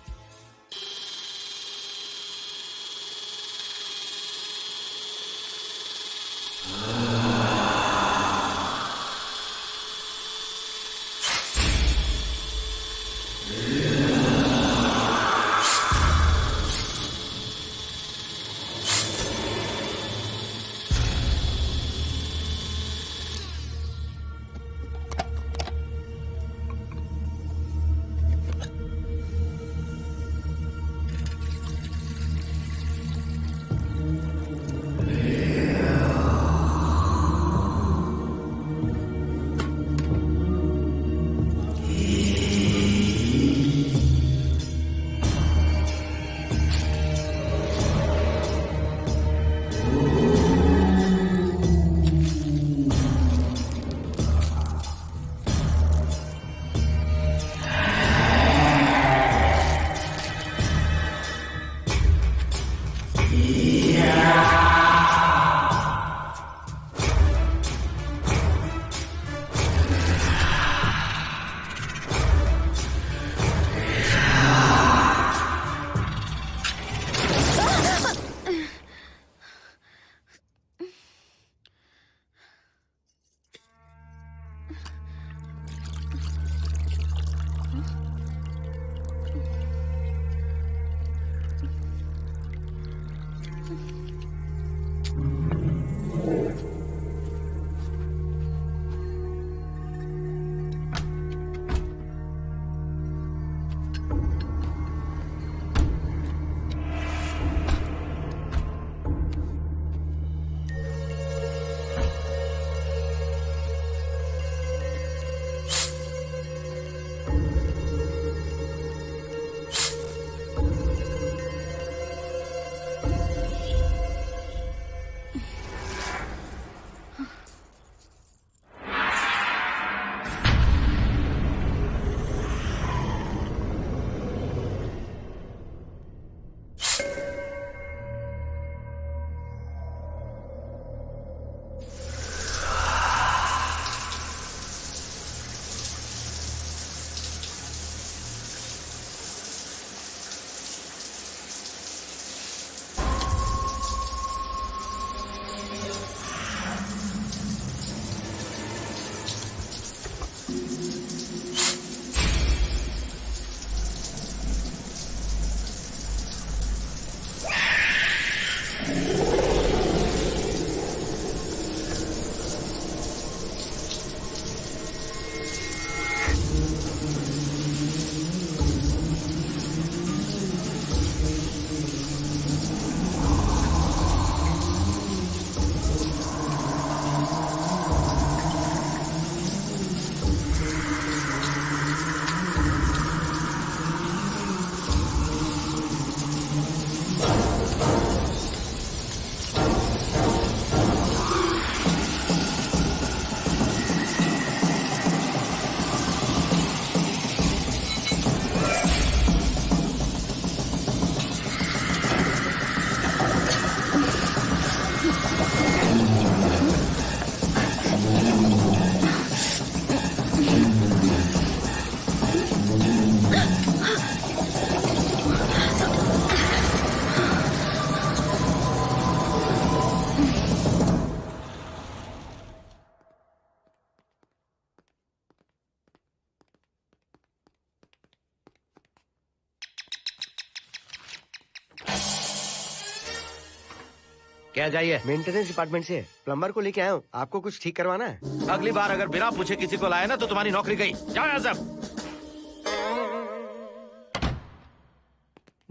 क्या चाहिए? मेंटेनेंस डिपार्टमेंट से प्लम्बर को लेके आया हूँ। आपको कुछ ठीक करवाना है? अगली बार अगर बिना पूछे किसी को लाए ना तो तुम्हारी नौकरी गई। जाओ यहाँ सब।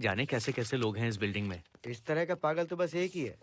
जाने कैसे कैसे लोग हैं इस बिल्डिंग में। इस तरह का पागल तो बस एक ही है।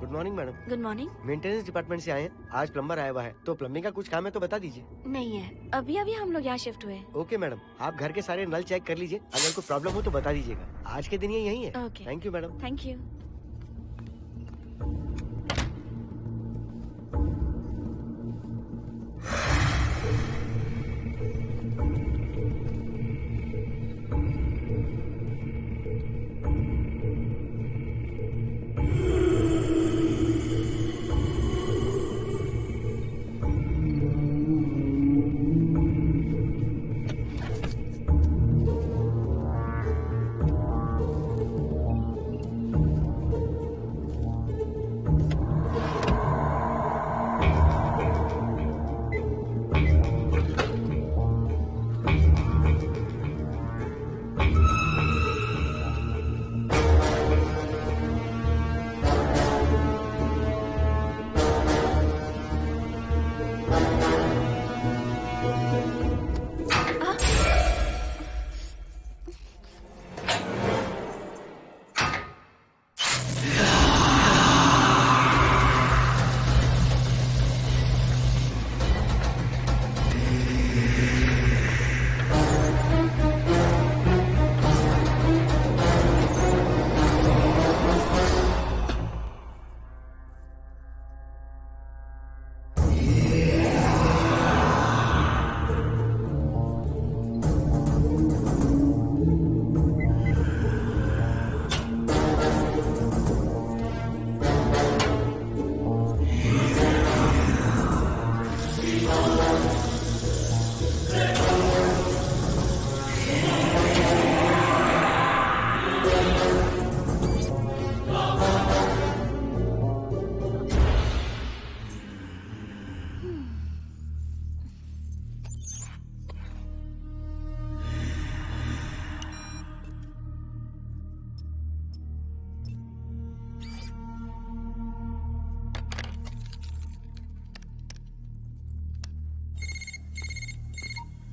Good morning madam. Good morning. Maintenance department से आए हैं। आज प्लम्बर आया हुआ है, तो प्लम्बिंग का कुछ काम है तो बता दीजिए। नहीं है, अभी अभी हम लोग यहाँ शिफ्ट हुए। ओके मैडम, आप घर के सारे नल चेक कर लीजिए, अगर कोई प्रॉब्लम हो तो बता दीजिएगा। आज के दिन ये यही है। Okay. Thank you madam. Thank you.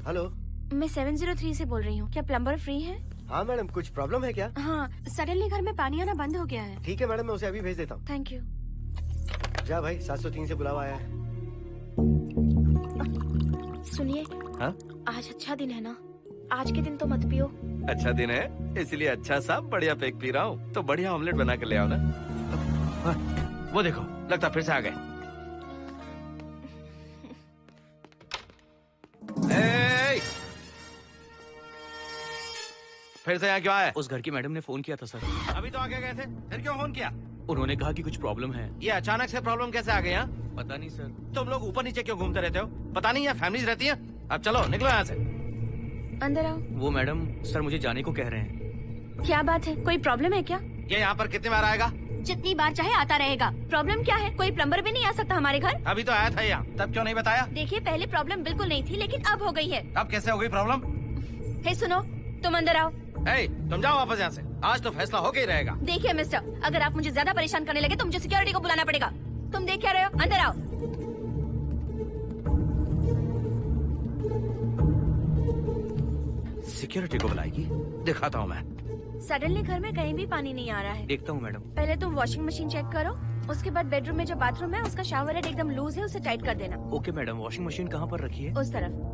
Hello, मैं 703 से बोल रही हूँ। क्या प्लम्बर फ्री है? हाँ मैडम, कुछ प्रॉब्लम है क्या? हाँ, सडनली घर में पानी आना बंद हो गया है। ठीक है मैडम, मैं उसे अभी भेज देता हूँ। Thank you. जा भाई, 703 से बुलावा आया है। सुनिए, हाँ? आज अच्छा दिन है ना, आज के दिन तो मत पियो। अच्छा दिन है, इसलिए अच्छा सा बढ़िया पेक पी रहा हूँ, तो बढ़िया ऑमलेट बना के ले आओ ना। वो देखो, लगता फिर से आ गए। फिर से यहाँ क्यों आए? उस घर की मैडम ने फोन किया था सर। अभी तो आगे गए थे, फिर क्यों फोन किया? उन्होंने कहा कि कुछ प्रॉब्लम है। ये अचानक से प्रॉब्लम कैसे आ गई यहाँ? पता नहीं सर। तुम लोग ऊपर नीचे क्यों घूमते रहते हो? पता नहीं यहाँ फैमिलीज रहती हैं? अब चलो निकलो यहाँ से। अंदर आओ। वो मैडम सर मुझे जाने को कह रहे हैं। क्या बात है, कोई प्रॉब्लम है क्या? ये यहाँ पर कितनी बार आएगा? जितनी बार चाहे आता रहेगा। प्रॉब्लम क्या है? कोई प्लम्बर भी नहीं आ सकता हमारे घर? अभी तो आया था यहाँ, तब क्यों नहीं बताया? देखिए, पहले प्रॉब्लम बिल्कुल नहीं थी, लेकिन अब हो गई है। अब कैसे हो गई प्रॉब्लम? हे सुनो, तुम अंदर आओ। तुम जाओ वापस यहाँ से, आज तो फैसला होके ही रहेगा। देखिए मिस्टर, अगर आप मुझे ज्यादा परेशान करने लगे तो मुझे सिक्योरिटी को बुलाना पड़ेगा। तुम देख क्या रहे हो? अंदर आओ। सिक्योरिटी को बुलाएगी? दिखाता हूँ मैं। सडनली घर में कहीं भी पानी नहीं आ रहा है। देखता हूँ मैडम। पहले तुम वॉशिंग मशीन चेक करो, उसके बाद बेडरूम में जो बाथरूम है उसका शावर हेड एकदम लूज है, उसे टाइट कर देना। ओके मैडम, वॉशिंग मशीन कहाँ पर रखी है? उस तरफ।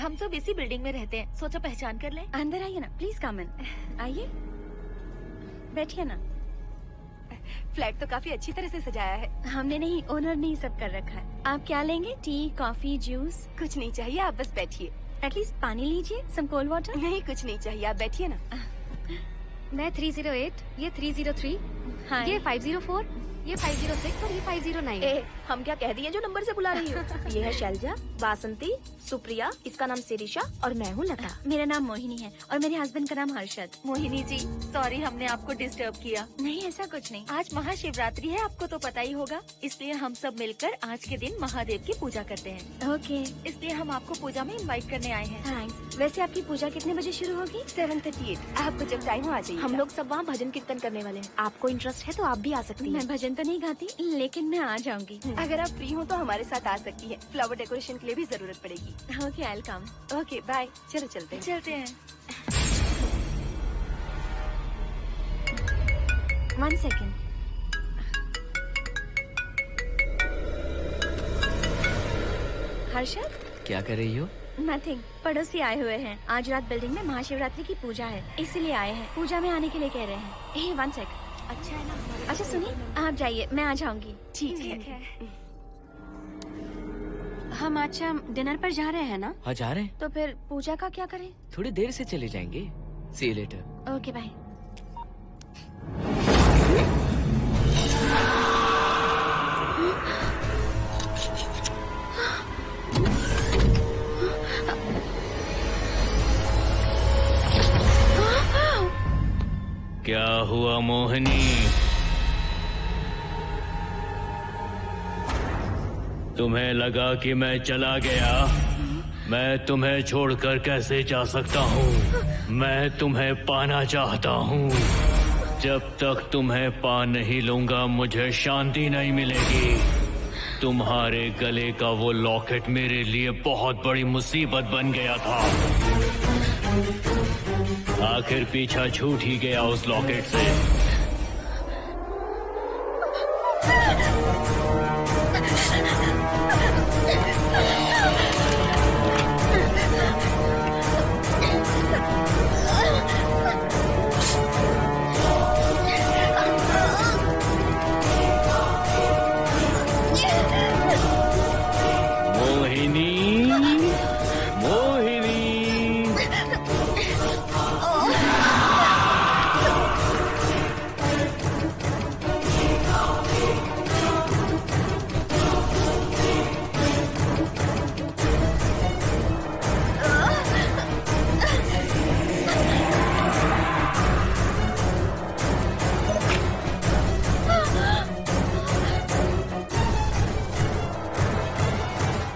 हम सब इसी बिल्डिंग में रहते हैं, सोचा पहचान कर लें। अंदर आइए ना, प्लीज कम इन। आइए, बैठिए ना। फ्लैट तो काफी अच्छी तरह से सजाया है। हमने नहीं, ओनर ने ही सब कर रखा है। आप क्या लेंगे? T, coffee, juice? कुछ नहीं चाहिए, आप बस बैठिए। एटलीस्ट पानी लीजिए, सम कोल्ड वाटर। नहीं, कुछ नहीं चाहिए, आप बैठिए ना। मैं 308, ये 303, हाँ, ये 504, ये 506 और ये 509। ए, हम क्या कह दिए जो नंबर से बुला रही हो? ये है शैलजा, बासंती, सुप्रिया, इसका नाम शिरीषा और मैं हूँ लता। मेरा नाम मोहिनी है और मेरे हस्बैंड का नाम हर्षद। मोहिनी जी, सॉरी हमने आपको डिस्टर्ब किया। नहीं, ऐसा कुछ नहीं। आज महाशिवरात्रि है, आपको तो पता ही होगा, इसलिए हम सब मिलकर आज के दिन महादेव की पूजा करते हैं। ओके, इसलिए हम आपको पूजा में इनवाइट करने आए हैं। थैंक्स। वैसे आपकी पूजा कितने बजे शुरू होगी? 7:38। आपको जब टाइम हो आ जाइए। हम लोग सब वहाँ भजन कीर्तन करने वाले हैं। आपको इंटरेस्ट है तो आप भी आ सकती हैं। मैं भजन तो नहीं गाती, लेकिन मैं आ जाऊंगी। अगर आप फ्री हो तो हमारे साथ आ सकती है। फ्लावर डेकोरेशन के लिए भी जरूरत पड़ेगी। Okay, I will come. Okay, bye. चलो चलते हैं। चलते हैं। 1 सेकेंड। हर्षद, क्या कर रही हो? नथिंग। पड़ोसी आए हुए हैं। आज रात बिल्डिंग में महाशिवरात्रि की पूजा है, इसीलिए आए हैं। पूजा में आने के लिए कह रहे हैं। 1 सेकेंड। अच्छा है ना? अच्छा सुनिए, आप जाइए, मैं आ जाऊंगी। ठीक है। हम अच्छा डिनर पर जा रहे हैं ना? हाँ, जा रहे हैं। तो फिर पूजा का क्या करें? थोड़ी देर से चले जाएंगे। See you later. Okay, bye. क्या हुआ मोहिनी? तुम्हें लगा कि मैं चला गया? मैं तुम्हें छोड़कर कैसे जा सकता हूँ? मैं तुम्हें पाना चाहता हूँ। जब तक तुम्हें पा नहीं लूंगा मुझे शांति नहीं मिलेगी। तुम्हारे गले का वो लॉकेट मेरे लिए बहुत बड़ी मुसीबत बन गया था। आखिर पीछा छूट ही गया उस लॉकेट से।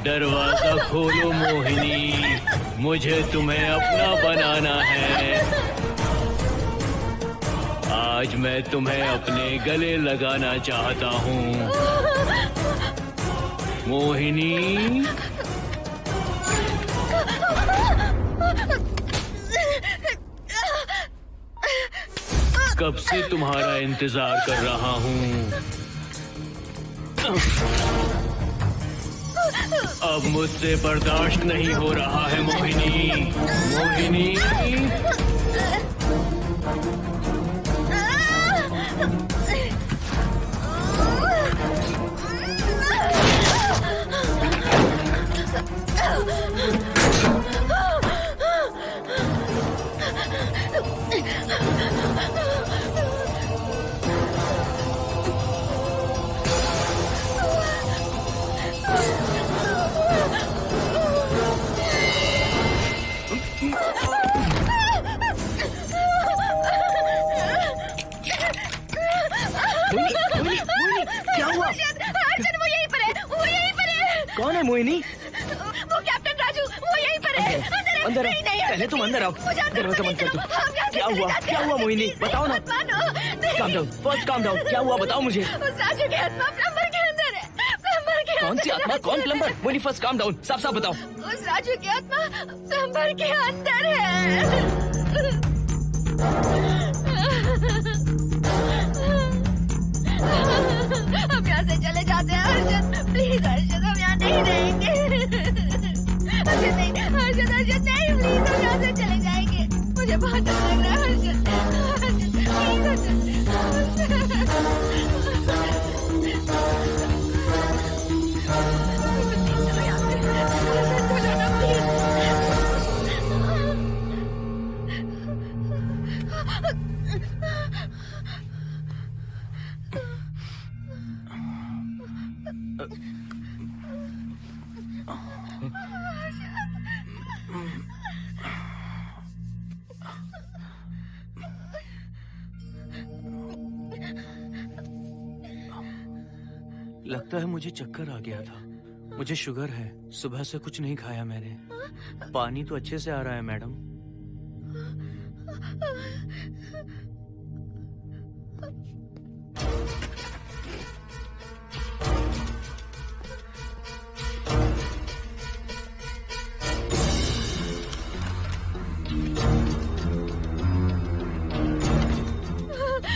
दरवाजा खोलो मोहिनी, मुझे तुम्हें अपना बनाना है। आज मैं तुम्हें अपने गले लगाना चाहता हूँ मोहिनी। कब से तुम्हारा इंतजार कर रहा हूँ। अब मुझसे बर्दाश्त नहीं हो रहा है मोहिनी। मोहिनी, कौन है मोहिनी? वो कैप्टन राजू, वो यहीं पर है। अंदर नहीं, नहीं, पहले तुम अंदर आओ। दरवाजा बंद कर दो। क्या हुआ? क्या हुआ मोहिनी? बताओ ना। Calm down, first calm down. क्या हुआ बताओ मुझे। उस राजू की आत्मा प्लम्बर के अंदर है। प्लम्बर के कौन सी आत्मा? कौन plumber? Mohini first calm down, साफ साफ बताओ। उस राजू की आत्मा प्लम्बर के अंदर है। हम यहाँ से चले जाते हैं हर्षद, प्लीज हर्षद, हम यहाँ नहीं रहेंगे। हर्षद नहीं, हर्षद, हर्षद लगता है मुझे चक्कर आ गया था। मुझे शुगर है, सुबह से कुछ नहीं खाया मैंने। पानी तो अच्छे से आ रहा है मैडम।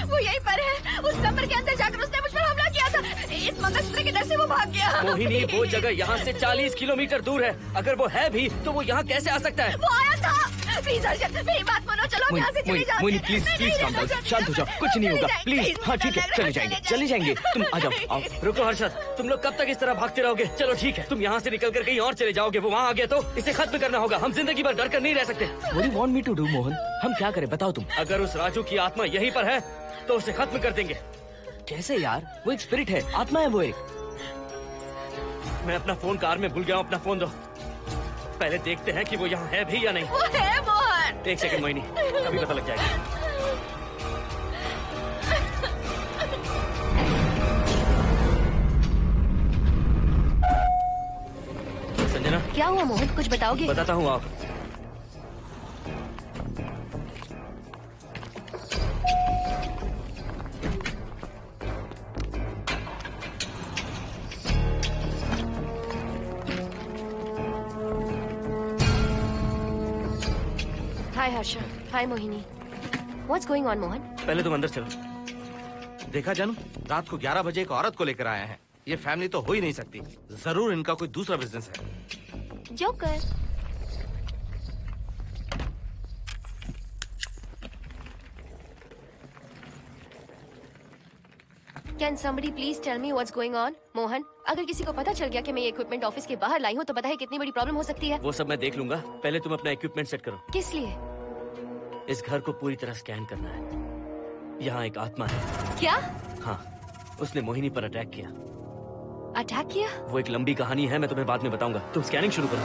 वो यहीं पर है। उस कमरे के अंदर जाकर उसने मुझ पर हमला किया था। इस मंगलसूत्र के डर से वो भाग गया। मोहिनी, वो जगह यहाँ से 40 किलोमीटर दूर है। अगर वो है भी तो वो यहाँ कैसे आ सकता है? वो आया था। प्लीज हर्षद, मेरी बात मानो, चलो हम यहाँ से चले जाते हैं। Mohini please please calm down, शांत हो जाओ, कुछ नहीं होगा प्लीज। हाँ ठीक है, चले जाएंगे। तुम आ जाओ, आओ। रुको हर्षद, तुम लोग कब तक इस तरह भागते रहोगे? चलो ठीक है, तुम यहाँ से निकल कर कहीं और चले जाओगे। वो वहाँ आ गया तो इसे खत्म करना होगा। हम जिंदगी भर डर कर नहीं रह सकते। What do you want me to do, Mohan? हम क्या करें बताओ तुम? अगर उस राजू की आत्मा यहीं पर है तो उसे खत्म कर देंगे। कैसे यार? वो एक स्पिरिट है, आत्मा है वो एक। मैं अपना फोन कार में भूल गया हूँ, अपना फोन दो। पहले देखते हैं कि वो यहाँ है भी या नहीं। वो है मोहन। एक सेकंड मोहिनी, अभी पता लग जाएगा। संजना, क्या हुआ मोहन, कुछ बताओगे? बताता हूँ आप। हाय हर्षा, हाय Mohini. What's going on, Mohan? पहले तुम अंदर चलो। देखा जानू, रात को 11 बजे एक औरत को लेकर आया है। ये फैमिली तो हो ही नहीं सकती। जरूर इनका कोई दूसरा बिजनेस है। Joker. Can somebody please tell me what's going on? Mohan, अगर किसी को पता चल गया कि मैं ये इक्विपमेंट ऑफिस के बाहर लाई हूँ तो पता है कितनी बड़ी प्रॉब्लम हो सकती है। वो सब मैं देख लूंगा, पहले तुम अपना इक्विपमेंट सेट करो। किस लिए? इस घर को पूरी तरह स्कैन करना है। यहाँ एक आत्मा है। क्या? हाँ, उसने मोहिनी पर अटैक किया। अटैक किया? वो एक लंबी कहानी है, मैं तुम्हें बाद में बताऊंगा। तुम स्कैनिंग शुरू करो।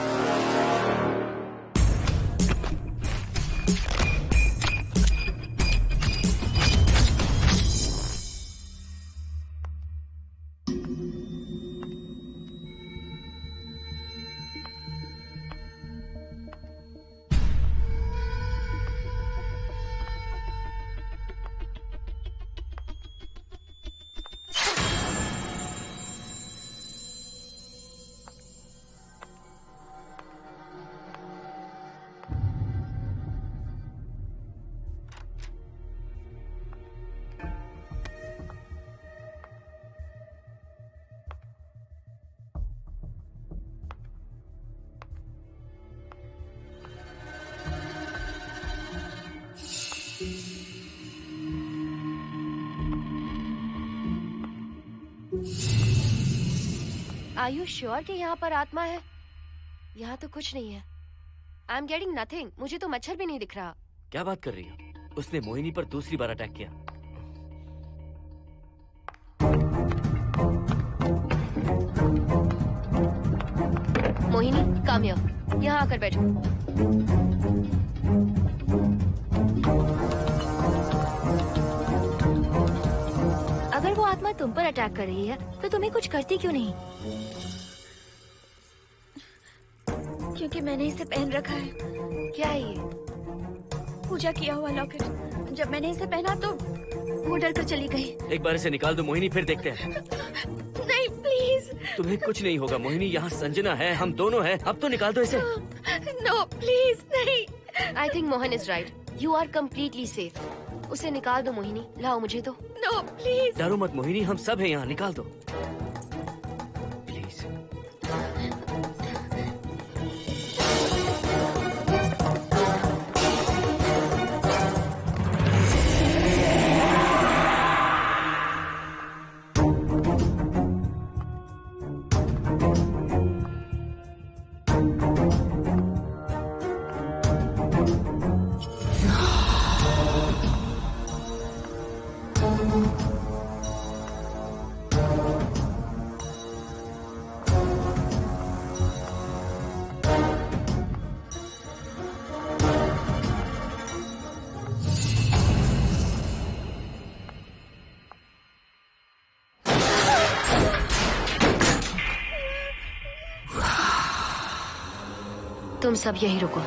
Are you sure कि यहाँ पर आत्मा है? यहाँ तो कुछ नहीं है। I'm getting nothing. मुझे तो मच्छर भी नहीं दिख रहा। क्या बात कर रही हो? उसने मोहिनी पर दूसरी बार अटैक किया। Mohini, come here. यहाँ आकर बैठो। अगर वो आत्मा तुम पर अटैक कर रही है तो तुम्हें कुछ करती क्यों नहीं? क्योंकि मैंने इसे पहन रखा है। क्या है ये? पूजा किया हुआ लॉकेट। जब मैंने इसे पहना तो वो डर कर चली गई। एक बार इसे निकाल दो मोहिनी, फिर देखते हैं। नहीं प्लीज। तुम्हें कुछ नहीं होगा मोहिनी, यहाँ संजना है, हम दोनों हैं। अब तो निकाल दो इसे। नो प्लीज नहीं। I think Mohan is right. You are completely safe. उसे निकाल दो मोहिनी। लाओ मुझे तो। No please. डरो मत मोहिनी, हम सब हैं यहाँ, निकाल दो प्लीज। तुम सब यही रुको।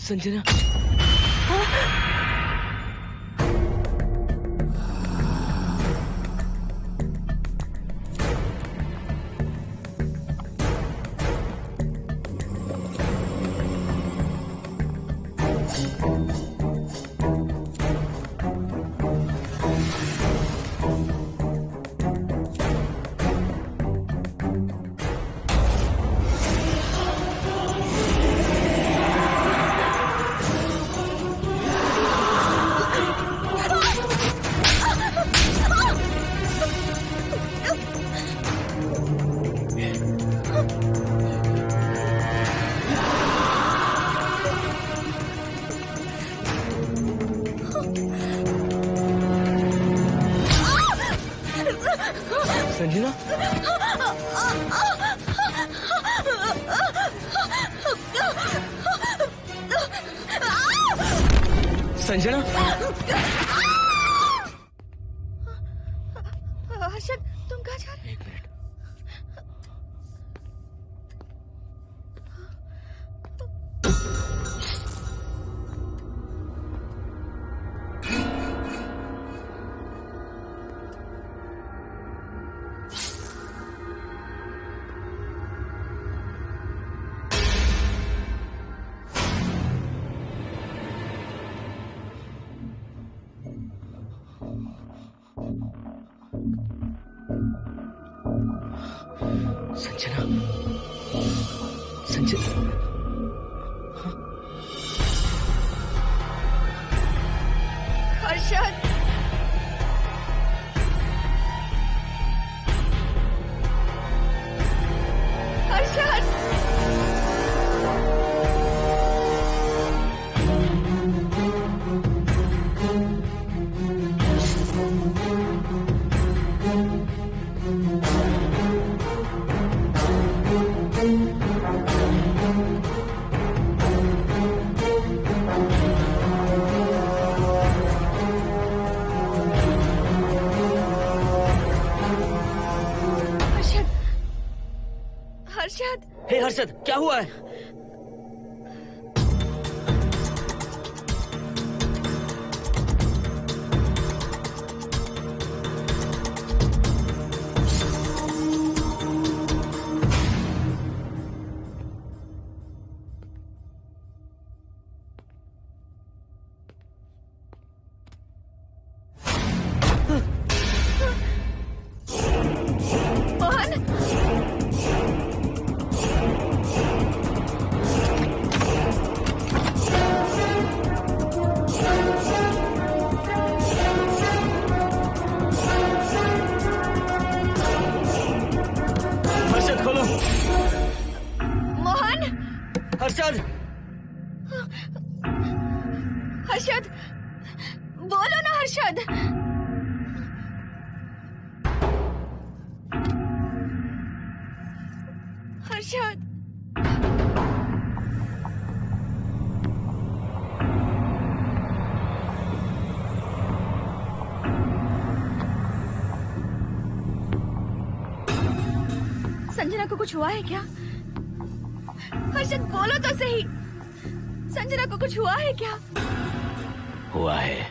संजना, संजना, हर्षद, तुम कहाँ जा रहे हो? एक मिनट। संजना, संजना, हर्षद, हर्षद, हर्षद। हे हर्षद, क्या हुआ है? हर्षद, हर्षद, बोलो ना हर्षद। हर्षद, संजना को कुछ हुआ है क्या? हर्षद, बोलो तो सही। संजना को कुछ हुआ है क्या? हुआ है।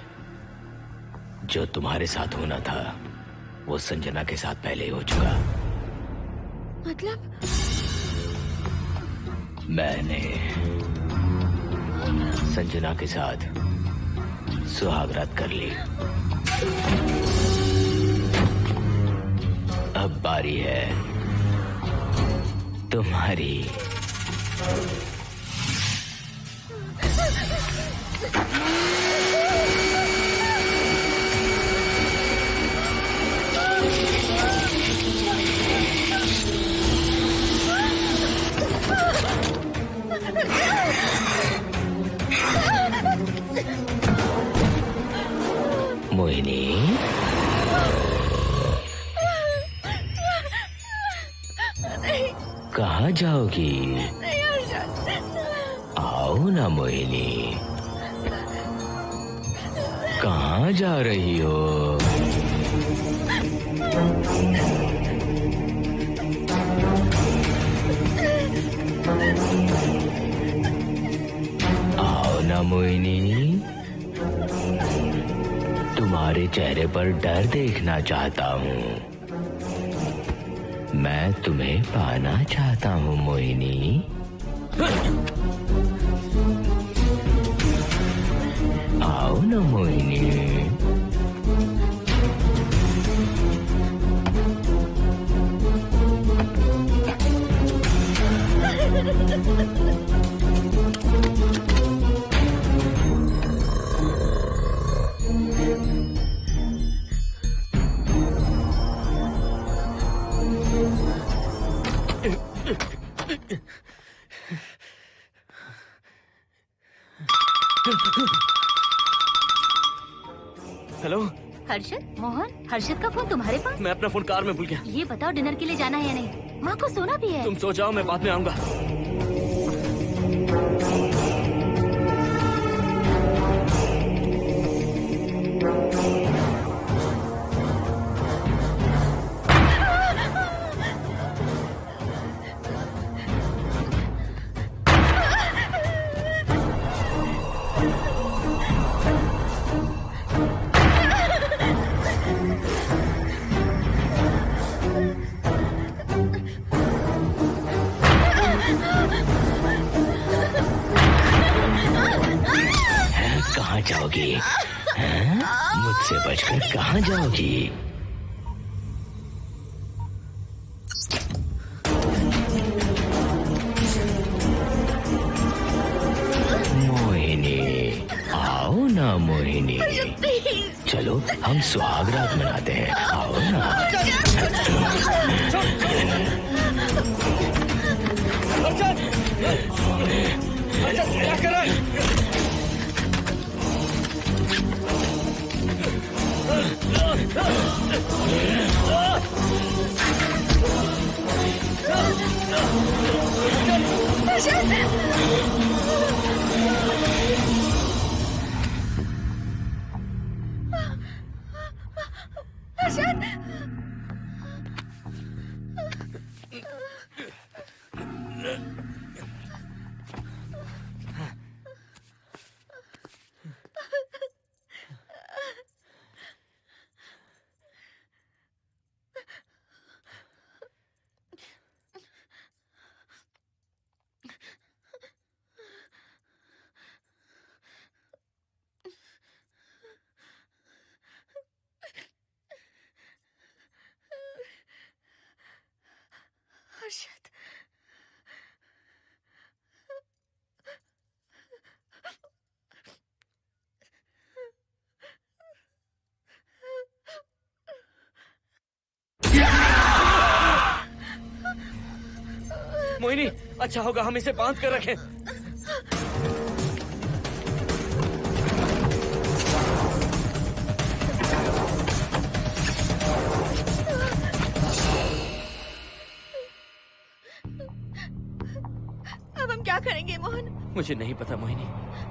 जो तुम्हारे साथ होना था वो संजना के साथ पहले ही हो चुका। मतलब? मैंने संजना के साथ सुहागरात कर ली। अब बारी है तुम्हारी। मोहिनी, कहाँ जाओगी? आओ ना मोहिनी, कहाँ जा रही हो? आओ ना मोहिनी, तुम्हारे चेहरे पर डर देखना चाहता हूँ। मैं तुम्हें पाना चाहता हूँ मोहिनी। आओ ना मोहिनी। हेलो हर्षद, मोहन, हर्षद का फोन तुम्हारे पास? मैं अपना फोन कार में भूल गया। ये बताओ डिनर के लिए जाना है या नहीं? माँ को सोना भी है। तुम सो जाओ, मैं बाद में आऊंगा। कहाँ जाओगी? मुझसे बचकर कहाँ जाओगी? मोहिनी, आओ ना मोहिनी। चलो हम सुहागरात मनाते हैं, आओ ना। क्या कर रहा है? हर्षद, मोहिनी, अच्छा होगा हम इसे बांध कर रखें। अब हम क्या करेंगे मोहन? मुझे नहीं पता मोहिनी।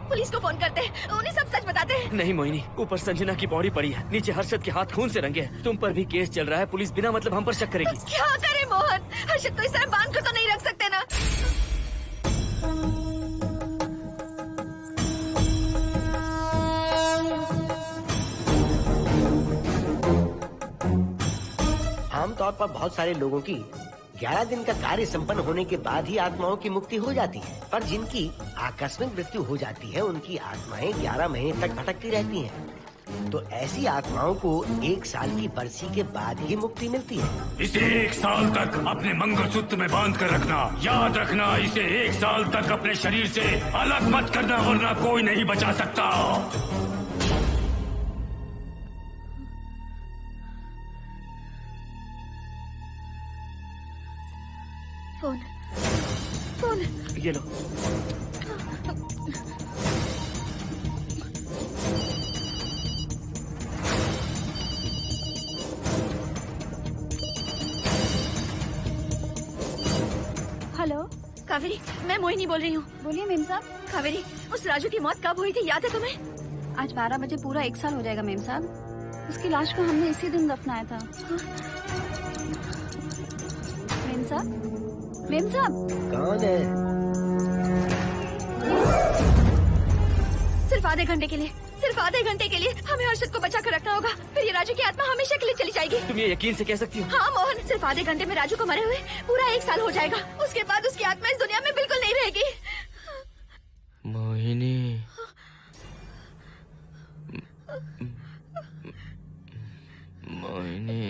पुलिस को फोन करते हैं, उन्हें सब सच बताते हैं। नहीं मोहिनी, ऊपर संजना की बॉडी पड़ी है, नीचे हर्षद के हाथ खून से रंगे हैं। तुम पर भी केस चल रहा है, पुलिस बिना मतलब हम पर शक करेगी। तो क्या करे मोहन? हर्षद को इस तरह बांध कर तो नहीं रख सकते ना। आमतौर पर बहुत सारे लोगों की 11 दिन का कार्य संपन्न होने के बाद ही आत्माओं की मुक्ति हो जाती है, पर जिनकी आकस्मिक मृत्यु हो जाती है उनकी आत्माएं 11 महीने तक भटकती रहती हैं। तो ऐसी आत्माओं को 1 साल की बरसी के बाद ही मुक्ति मिलती है। इसे 1 साल तक अपने मंगलसूत्र में बांध कर रखना। याद रखना, इसे 1 साल तक अपने शरीर से अलग मत करना, वरना कोई नहीं बचा सकता। फोन ये लो। हेलो कावेरी, मैं मोहिनी बोल रही हूँ। बोलिए मेम साहब। कावेरी, उस राजू की मौत कब हुई थी, याद है तुम्हें? आज 12 बजे पूरा 1 साल हो जाएगा मेम साहब। उसकी लाश को हमने इसी दिन दफनाया था। मेम साहब, मेम साहब। कौन है? सिर्फ आधे घंटे के लिए, सिर्फ आधे घंटे के लिए हमें हर्षद को बचा कर रखना होगा, फिर ये राजू की आत्मा हमेशा के लिए चली जाएगी। तुम ये यकीन से कह सकती हो? हाँ मोहन, सिर्फ आधे घंटे में राजू को मरे हुए पूरा 1 साल हो जाएगा। उसके बाद उसकी आत्मा इस दुनिया में बिल्कुल नहीं रहेगी। मोहिनी, मोहिनी,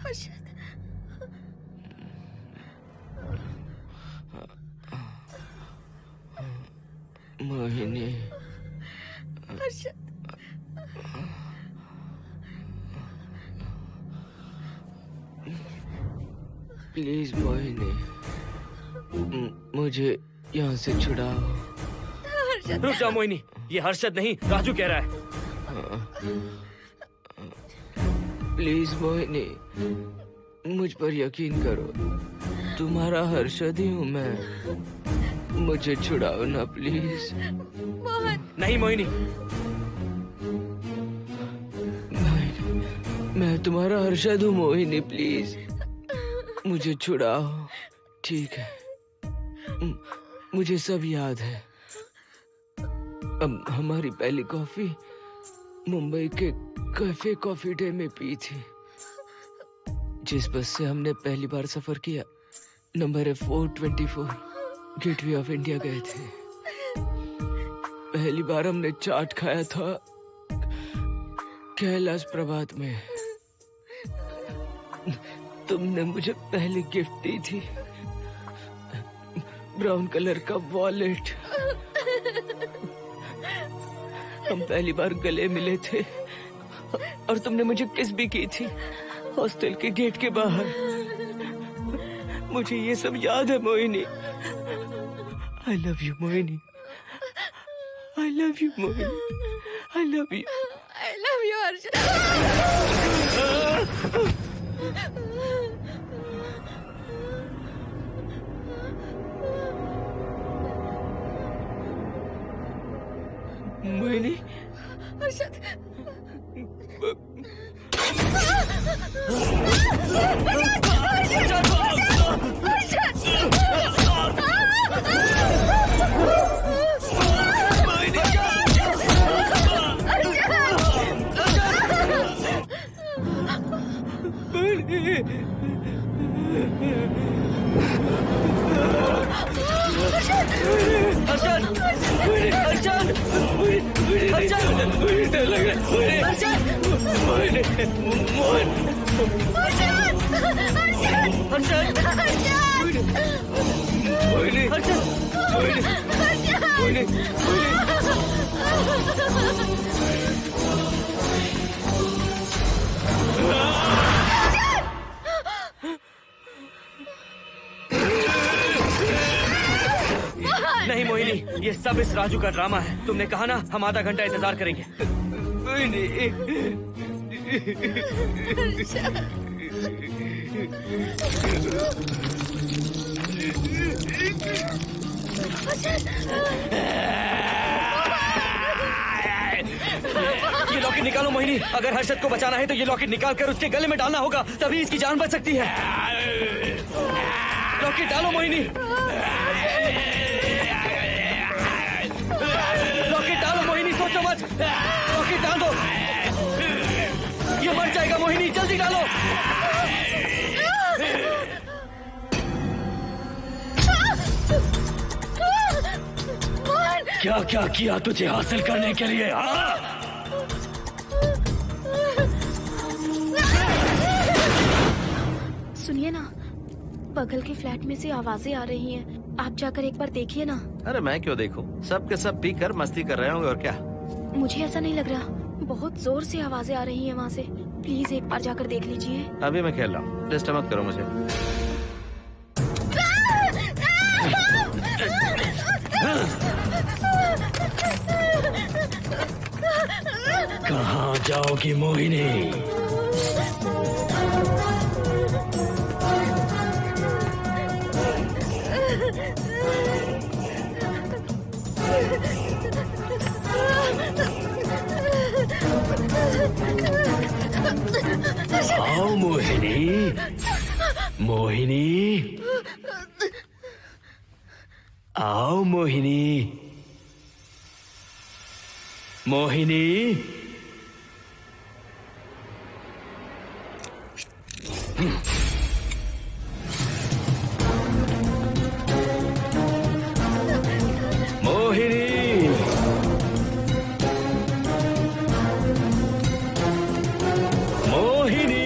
हर्षद, मोहिनी, हर्षद, प्लीज मोहिनी, मुझे यहाँ से छुड़ाओ। रुक जाओ मोहिनी, ये हर्षद नहीं राजू कह रहा है। प्लीज मोहिनी, मुझ पर यकीन करो, तुम्हारा हर्षद ही हूँ मैं। मुझे छुड़ाओ ना प्लीज। मोहन। नहीं मोहिनी, मैं तुम्हारा हर्षद हूँ मोहिनी, प्लीज मुझे छुड़ाओ। ठीक है, मुझे सब याद है। अब हमारी पहली कॉफी मुंबई के कैफे कॉफी डे में पी थी। जिस बस से हमने पहली बार सफर किया, नंबर है 424, गेटवे ऑफ इंडिया गए थे। पहली बार हमने चाट खाया था कैलाश प्रभात में। तुमने मुझे पहली गिफ्ट दी थी, ब्राउन कलर का वॉलेट। हम पहली बार गले मिले थे और तुमने मुझे किस भी की थी हॉस्टल के गेट के बाहर। मुझे ये सब याद है Mohini. I love you Mohini, I love you Mohini, I love you, I love you Harshad. Mohini, Harshad, नहीं मोहिनी, ये सब इस राजू का ड्रामा है। तुमने कहा ना हम आधा घंटा इंतजार करेंगे। ये लॉकेट निकालो मोहिनी। अगर हर्षद को बचाना है तो ये लॉकेट निकाल कर उसके गले में डालना होगा, तभी इसकी जान बच सकती है। लॉकेट डालो मोहिनी, लॉकेट डालो मोहिनी, सोचो मत। लॉकेट डाल दो, ये मर जाएगा मोहिनी। मोहिनी जल्दी डालो। क्या क्या किया तुझे हासिल करने के लिए? सुनिए ना, बगल के फ्लैट में से आवाजें आ रही हैं। आप जाकर एक बार देखिए ना। अरे मैं क्यों देखूं? सब के सब पी कर मस्ती कर रहे होंगे और क्या। मुझे ऐसा नहीं लग रहा, बहुत जोर से आवाजें आ रही हैं वहाँ से। प्लीज एक बार जाकर देख लीजिए। अभी मैं खेल रहा हूँ, डिस्टर्ब मत करो मुझे। कहाँ जाओगी मोहिनी? आओ मोहिनी, मोहिनी, आओ मोहिनी, मोहिनी। मोहिनी, मोहिनी।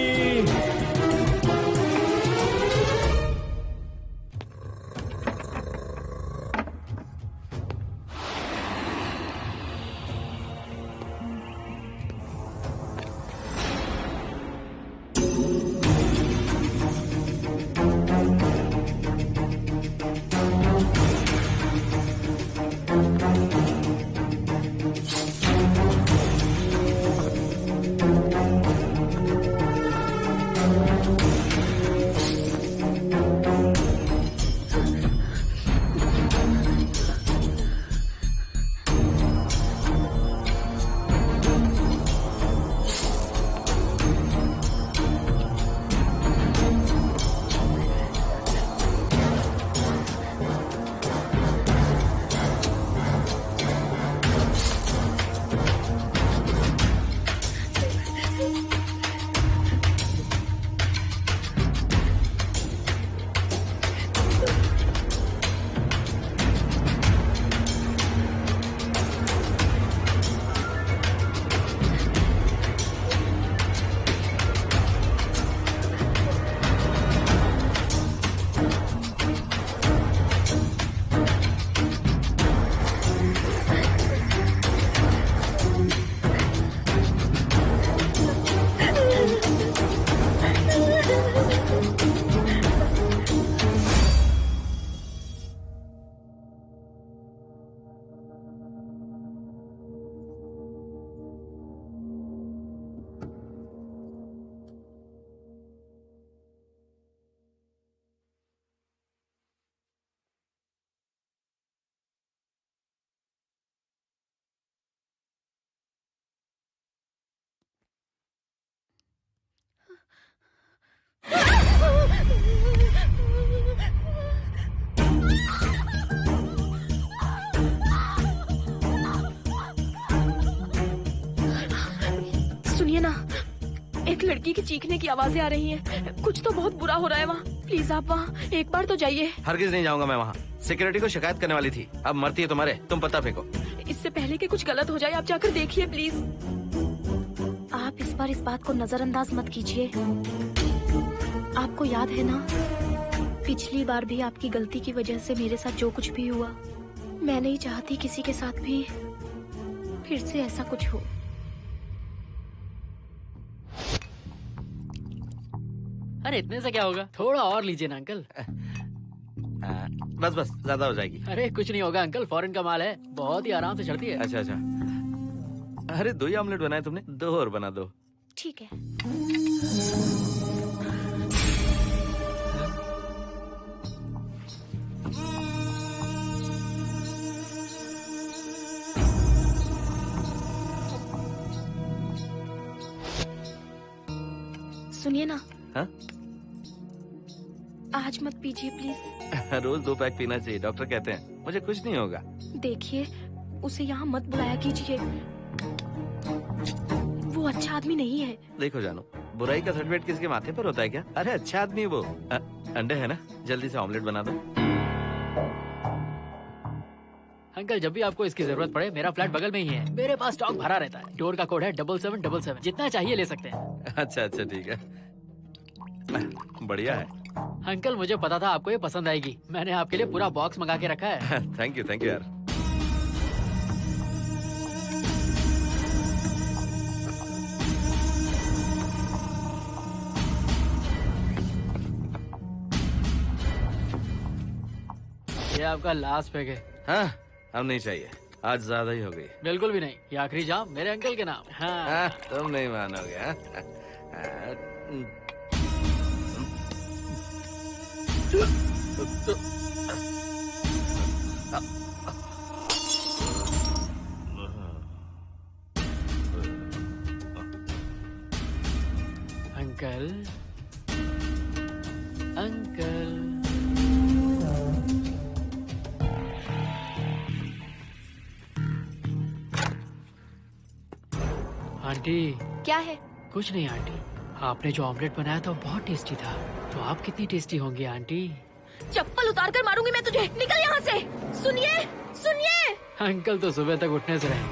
सुनिए ना, एक लड़की की चीखने की आवाजें आ रही हैं। कुछ तो बहुत बुरा हो रहा है वहाँ। प्लीज आप वहाँ एक बार तो जाइए। हरगिज नहीं जाऊंगा मैं वहाँ। सिक्योरिटी को शिकायत करने वाली थी, अब मरती है तुम्हारे। तुम पता फेंको। इससे पहले कि कुछ गलत हो जाए, आप जाकर देखिए प्लीज। आप इस बार इस बात को नजरअंदाज मत कीजिए। आपको याद है ना, पिछली बार भी आपकी गलती की वजह से मेरे साथ जो कुछ भी हुआ, मैं नहीं चाहती किसी के साथ भी फिर से ऐसा कुछ हो। अरे इतने से क्या होगा, थोड़ा और लीजिए ना अंकल। बस बस, ज्यादा हो जाएगी। अरे कुछ नहीं होगा अंकल, फॉरेन का माल है, बहुत ही आराम से चढ़ती है। अच्छा अच्छा। अरे 2 ही ऑमलेट बनाए तुमने, 2 और बना दो। ठीक है। सुनिए ना। हाँ? आज मत पीजिए प्लीज। रोज 2 पैक पीना चाहिए, डॉक्टर कहते हैं। मुझे कुछ नहीं होगा। देखिए, उसे यहाँ मत बुलाया कीजिए, वो अच्छा आदमी नहीं है। देखो जानू, बुराई का सर्टिफिकेट किसी के माथे पर होता है क्या? अरे अच्छा आदमी वो। अंडे है ना? जल्दी से ऑमलेट बना दो। अंकल जब भी आपको इसकी जरूरत पड़े मेरा फ्लैट बगल में ही है। मेरे पास स्टॉक भरा रहता है। डोर का कोड है 7777। जितना चाहिए ले सकते हैं। अच्छा अच्छा ठीक है, बढ़िया है। अंकल मुझे पता था आपको ये पसंद आएगी। मैंने आपके लिए पूरा बॉक्स मंगा के रखा है। थैंक यू यार। ये आपका लास्ट पैक है। हाँ अब नहीं चाहिए, आज ज्यादा ही हो गई। बिल्कुल भी नहीं, ये आखिरी जाम मेरे अंकल के नाम। हाँ। तुम नहीं मानोगे। Uncle uncle aunty. क्या है? कुछ नहीं आंटी, आपने जो ऑमलेट बनाया था वो बहुत टेस्टी था। तो आप कितनी टेस्टी होंगी आंटी? चप्पल उतार कर मारूंगी मैं तुझे। निकल यहाँ से। सुनिए सुनिए। अंकल तो सुबह तक उठने से रहे।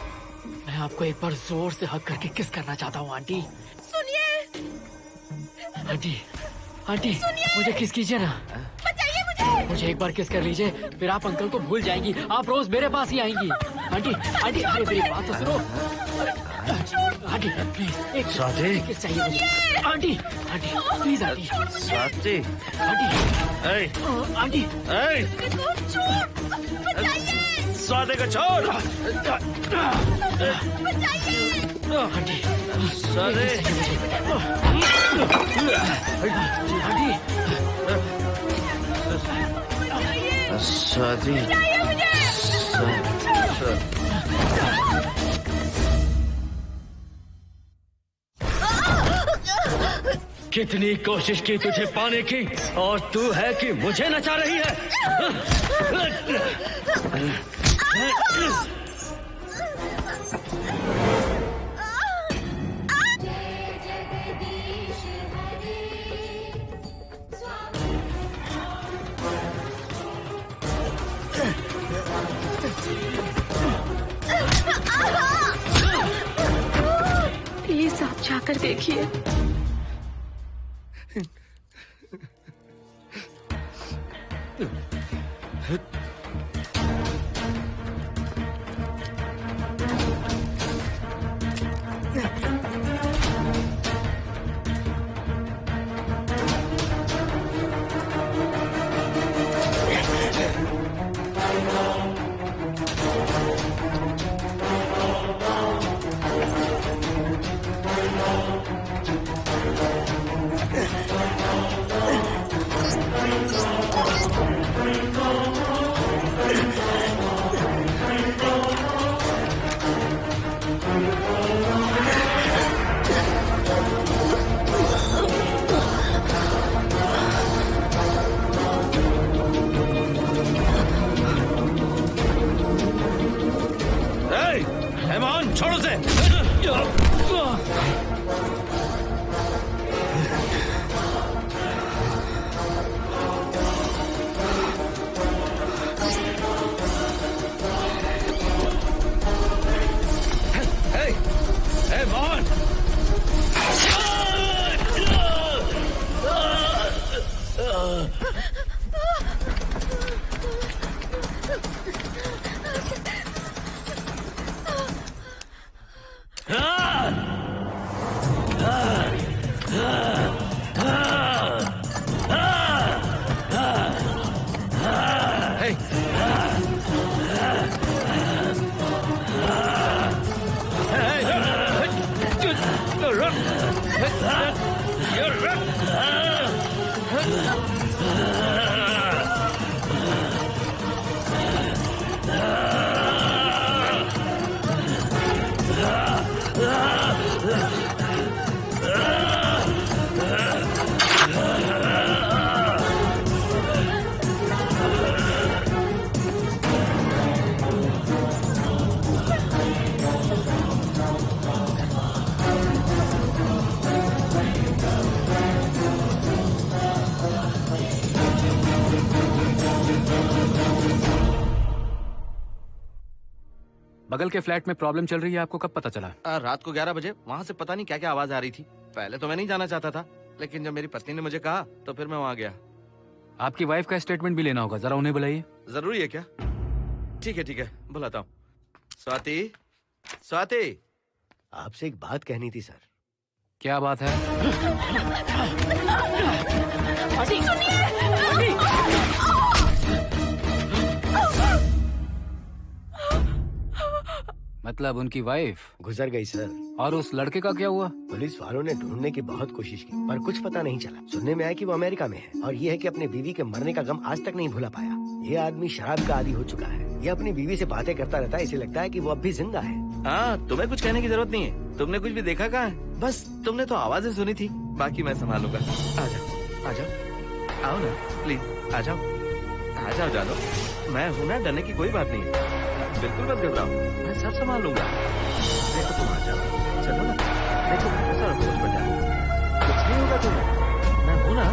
मैं आपको एक बार जोर से हक करके किस करना चाहता हूँ आंटी। सुनिए आंटी। आंटी मुझे किस कीजिए ना। बचाइए मुझे। मुझे एक बार किस कर लीजिए, फिर आप अंकल को भूल जाएंगी। आप रोज मेरे पास ही आएंगी। आंटी आंटी अरे मेरी बात तो सुनो। आंटी प्लीज एक किस चाहिए मुझे। Aunty aunty please aunty. Swati aunty aunty Swati को छोड़। आंटी स्वाति कितनी कोशिश की तुझे पाने की और तू है कि मुझे नचा रही है। प्लीज आप जाकर देखिए। छोड़ो से। बगल के फ्लैट में प्रॉब्लम चल रही है, आपको कब पता चला? रात को 11 बजे वहाँ से पता नहीं क्या क्या आवाज आ रही थी। पहले तो मैं नहीं जाना चाहता था, लेकिन जब मेरी पत्नी ने मुझे कहा तो फिर मैं वहाँ गया। आपकी वाइफ का स्टेटमेंट भी लेना होगा, जरा उन्हें बुलाइए। जरूरी है क्या? ठीक है, बुलाता हूँ। स्वाति, स्वाति, आपसे एक बात कहनी थी सर। क्या बात है? मतलब उनकी वाइफ गुजर गई सर। और उस लड़के का क्या हुआ? पुलिस वालों ने ढूंढने की बहुत कोशिश की पर कुछ पता नहीं चला। सुनने में आया कि वो अमेरिका में है और ये है कि अपने बीवी के मरने का गम आज तक नहीं भुला पाया। ये आदमी शराब का आदी हो चुका है। ये अपनी बीवी से बातें करता रहता है, इसे लगता है कि वो अब भी जिंदा है। हाँ, तुम्हें कुछ कहने की जरूरत नहीं है। तुमने कुछ भी देखा कहाँ है? बस तुमने तो आवाजें सुनी थी, बाकी मैं संभालूंगा। आ जाओ, आओ ना प्लीज, आ जाओ जानो। मैं हूँ ना, डरने की कोई बात नहीं है। बिल्कुल मत घबराओ, मैं सब संभाल लूंगा। देखो तुम आ जाओ, चलो ना। देखो कैसा रोज बजा, कुछ नहीं होगा तुम्हें, मैं हूँ ना।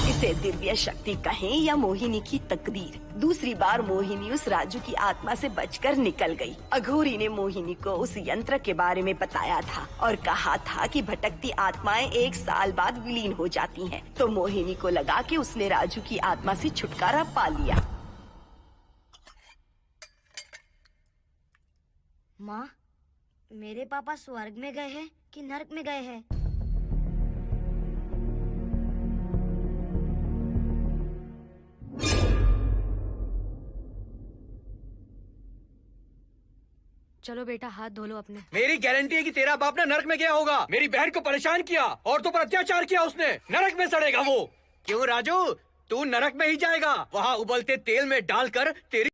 इसे दिव्य शक्ति कहें या मोहिनी की तकदीर, दूसरी बार मोहिनी उस राजू की आत्मा से बचकर निकल गई। अघोरी ने मोहिनी को उस यंत्र के बारे में बताया था और कहा था कि भटकती आत्माएं 1 साल बाद विलीन हो जाती हैं। तो मोहिनी को लगा कि उसने राजू की आत्मा से छुटकारा पा लिया। माँ, मेरे पापा स्वर्ग में गए हैं कि नरक में गए हैं? चलो बेटा, हाथ धो लो अपने। मेरी गारंटी है कि तेरा बाप ना नरक में गया होगा। मेरी बहन को परेशान किया, औरतों पर अत्याचार किया उसने। नरक में सड़ेगा वो। क्यों राजू, तू नरक में ही जाएगा। वहाँ उबलते तेल में डालकर तेरी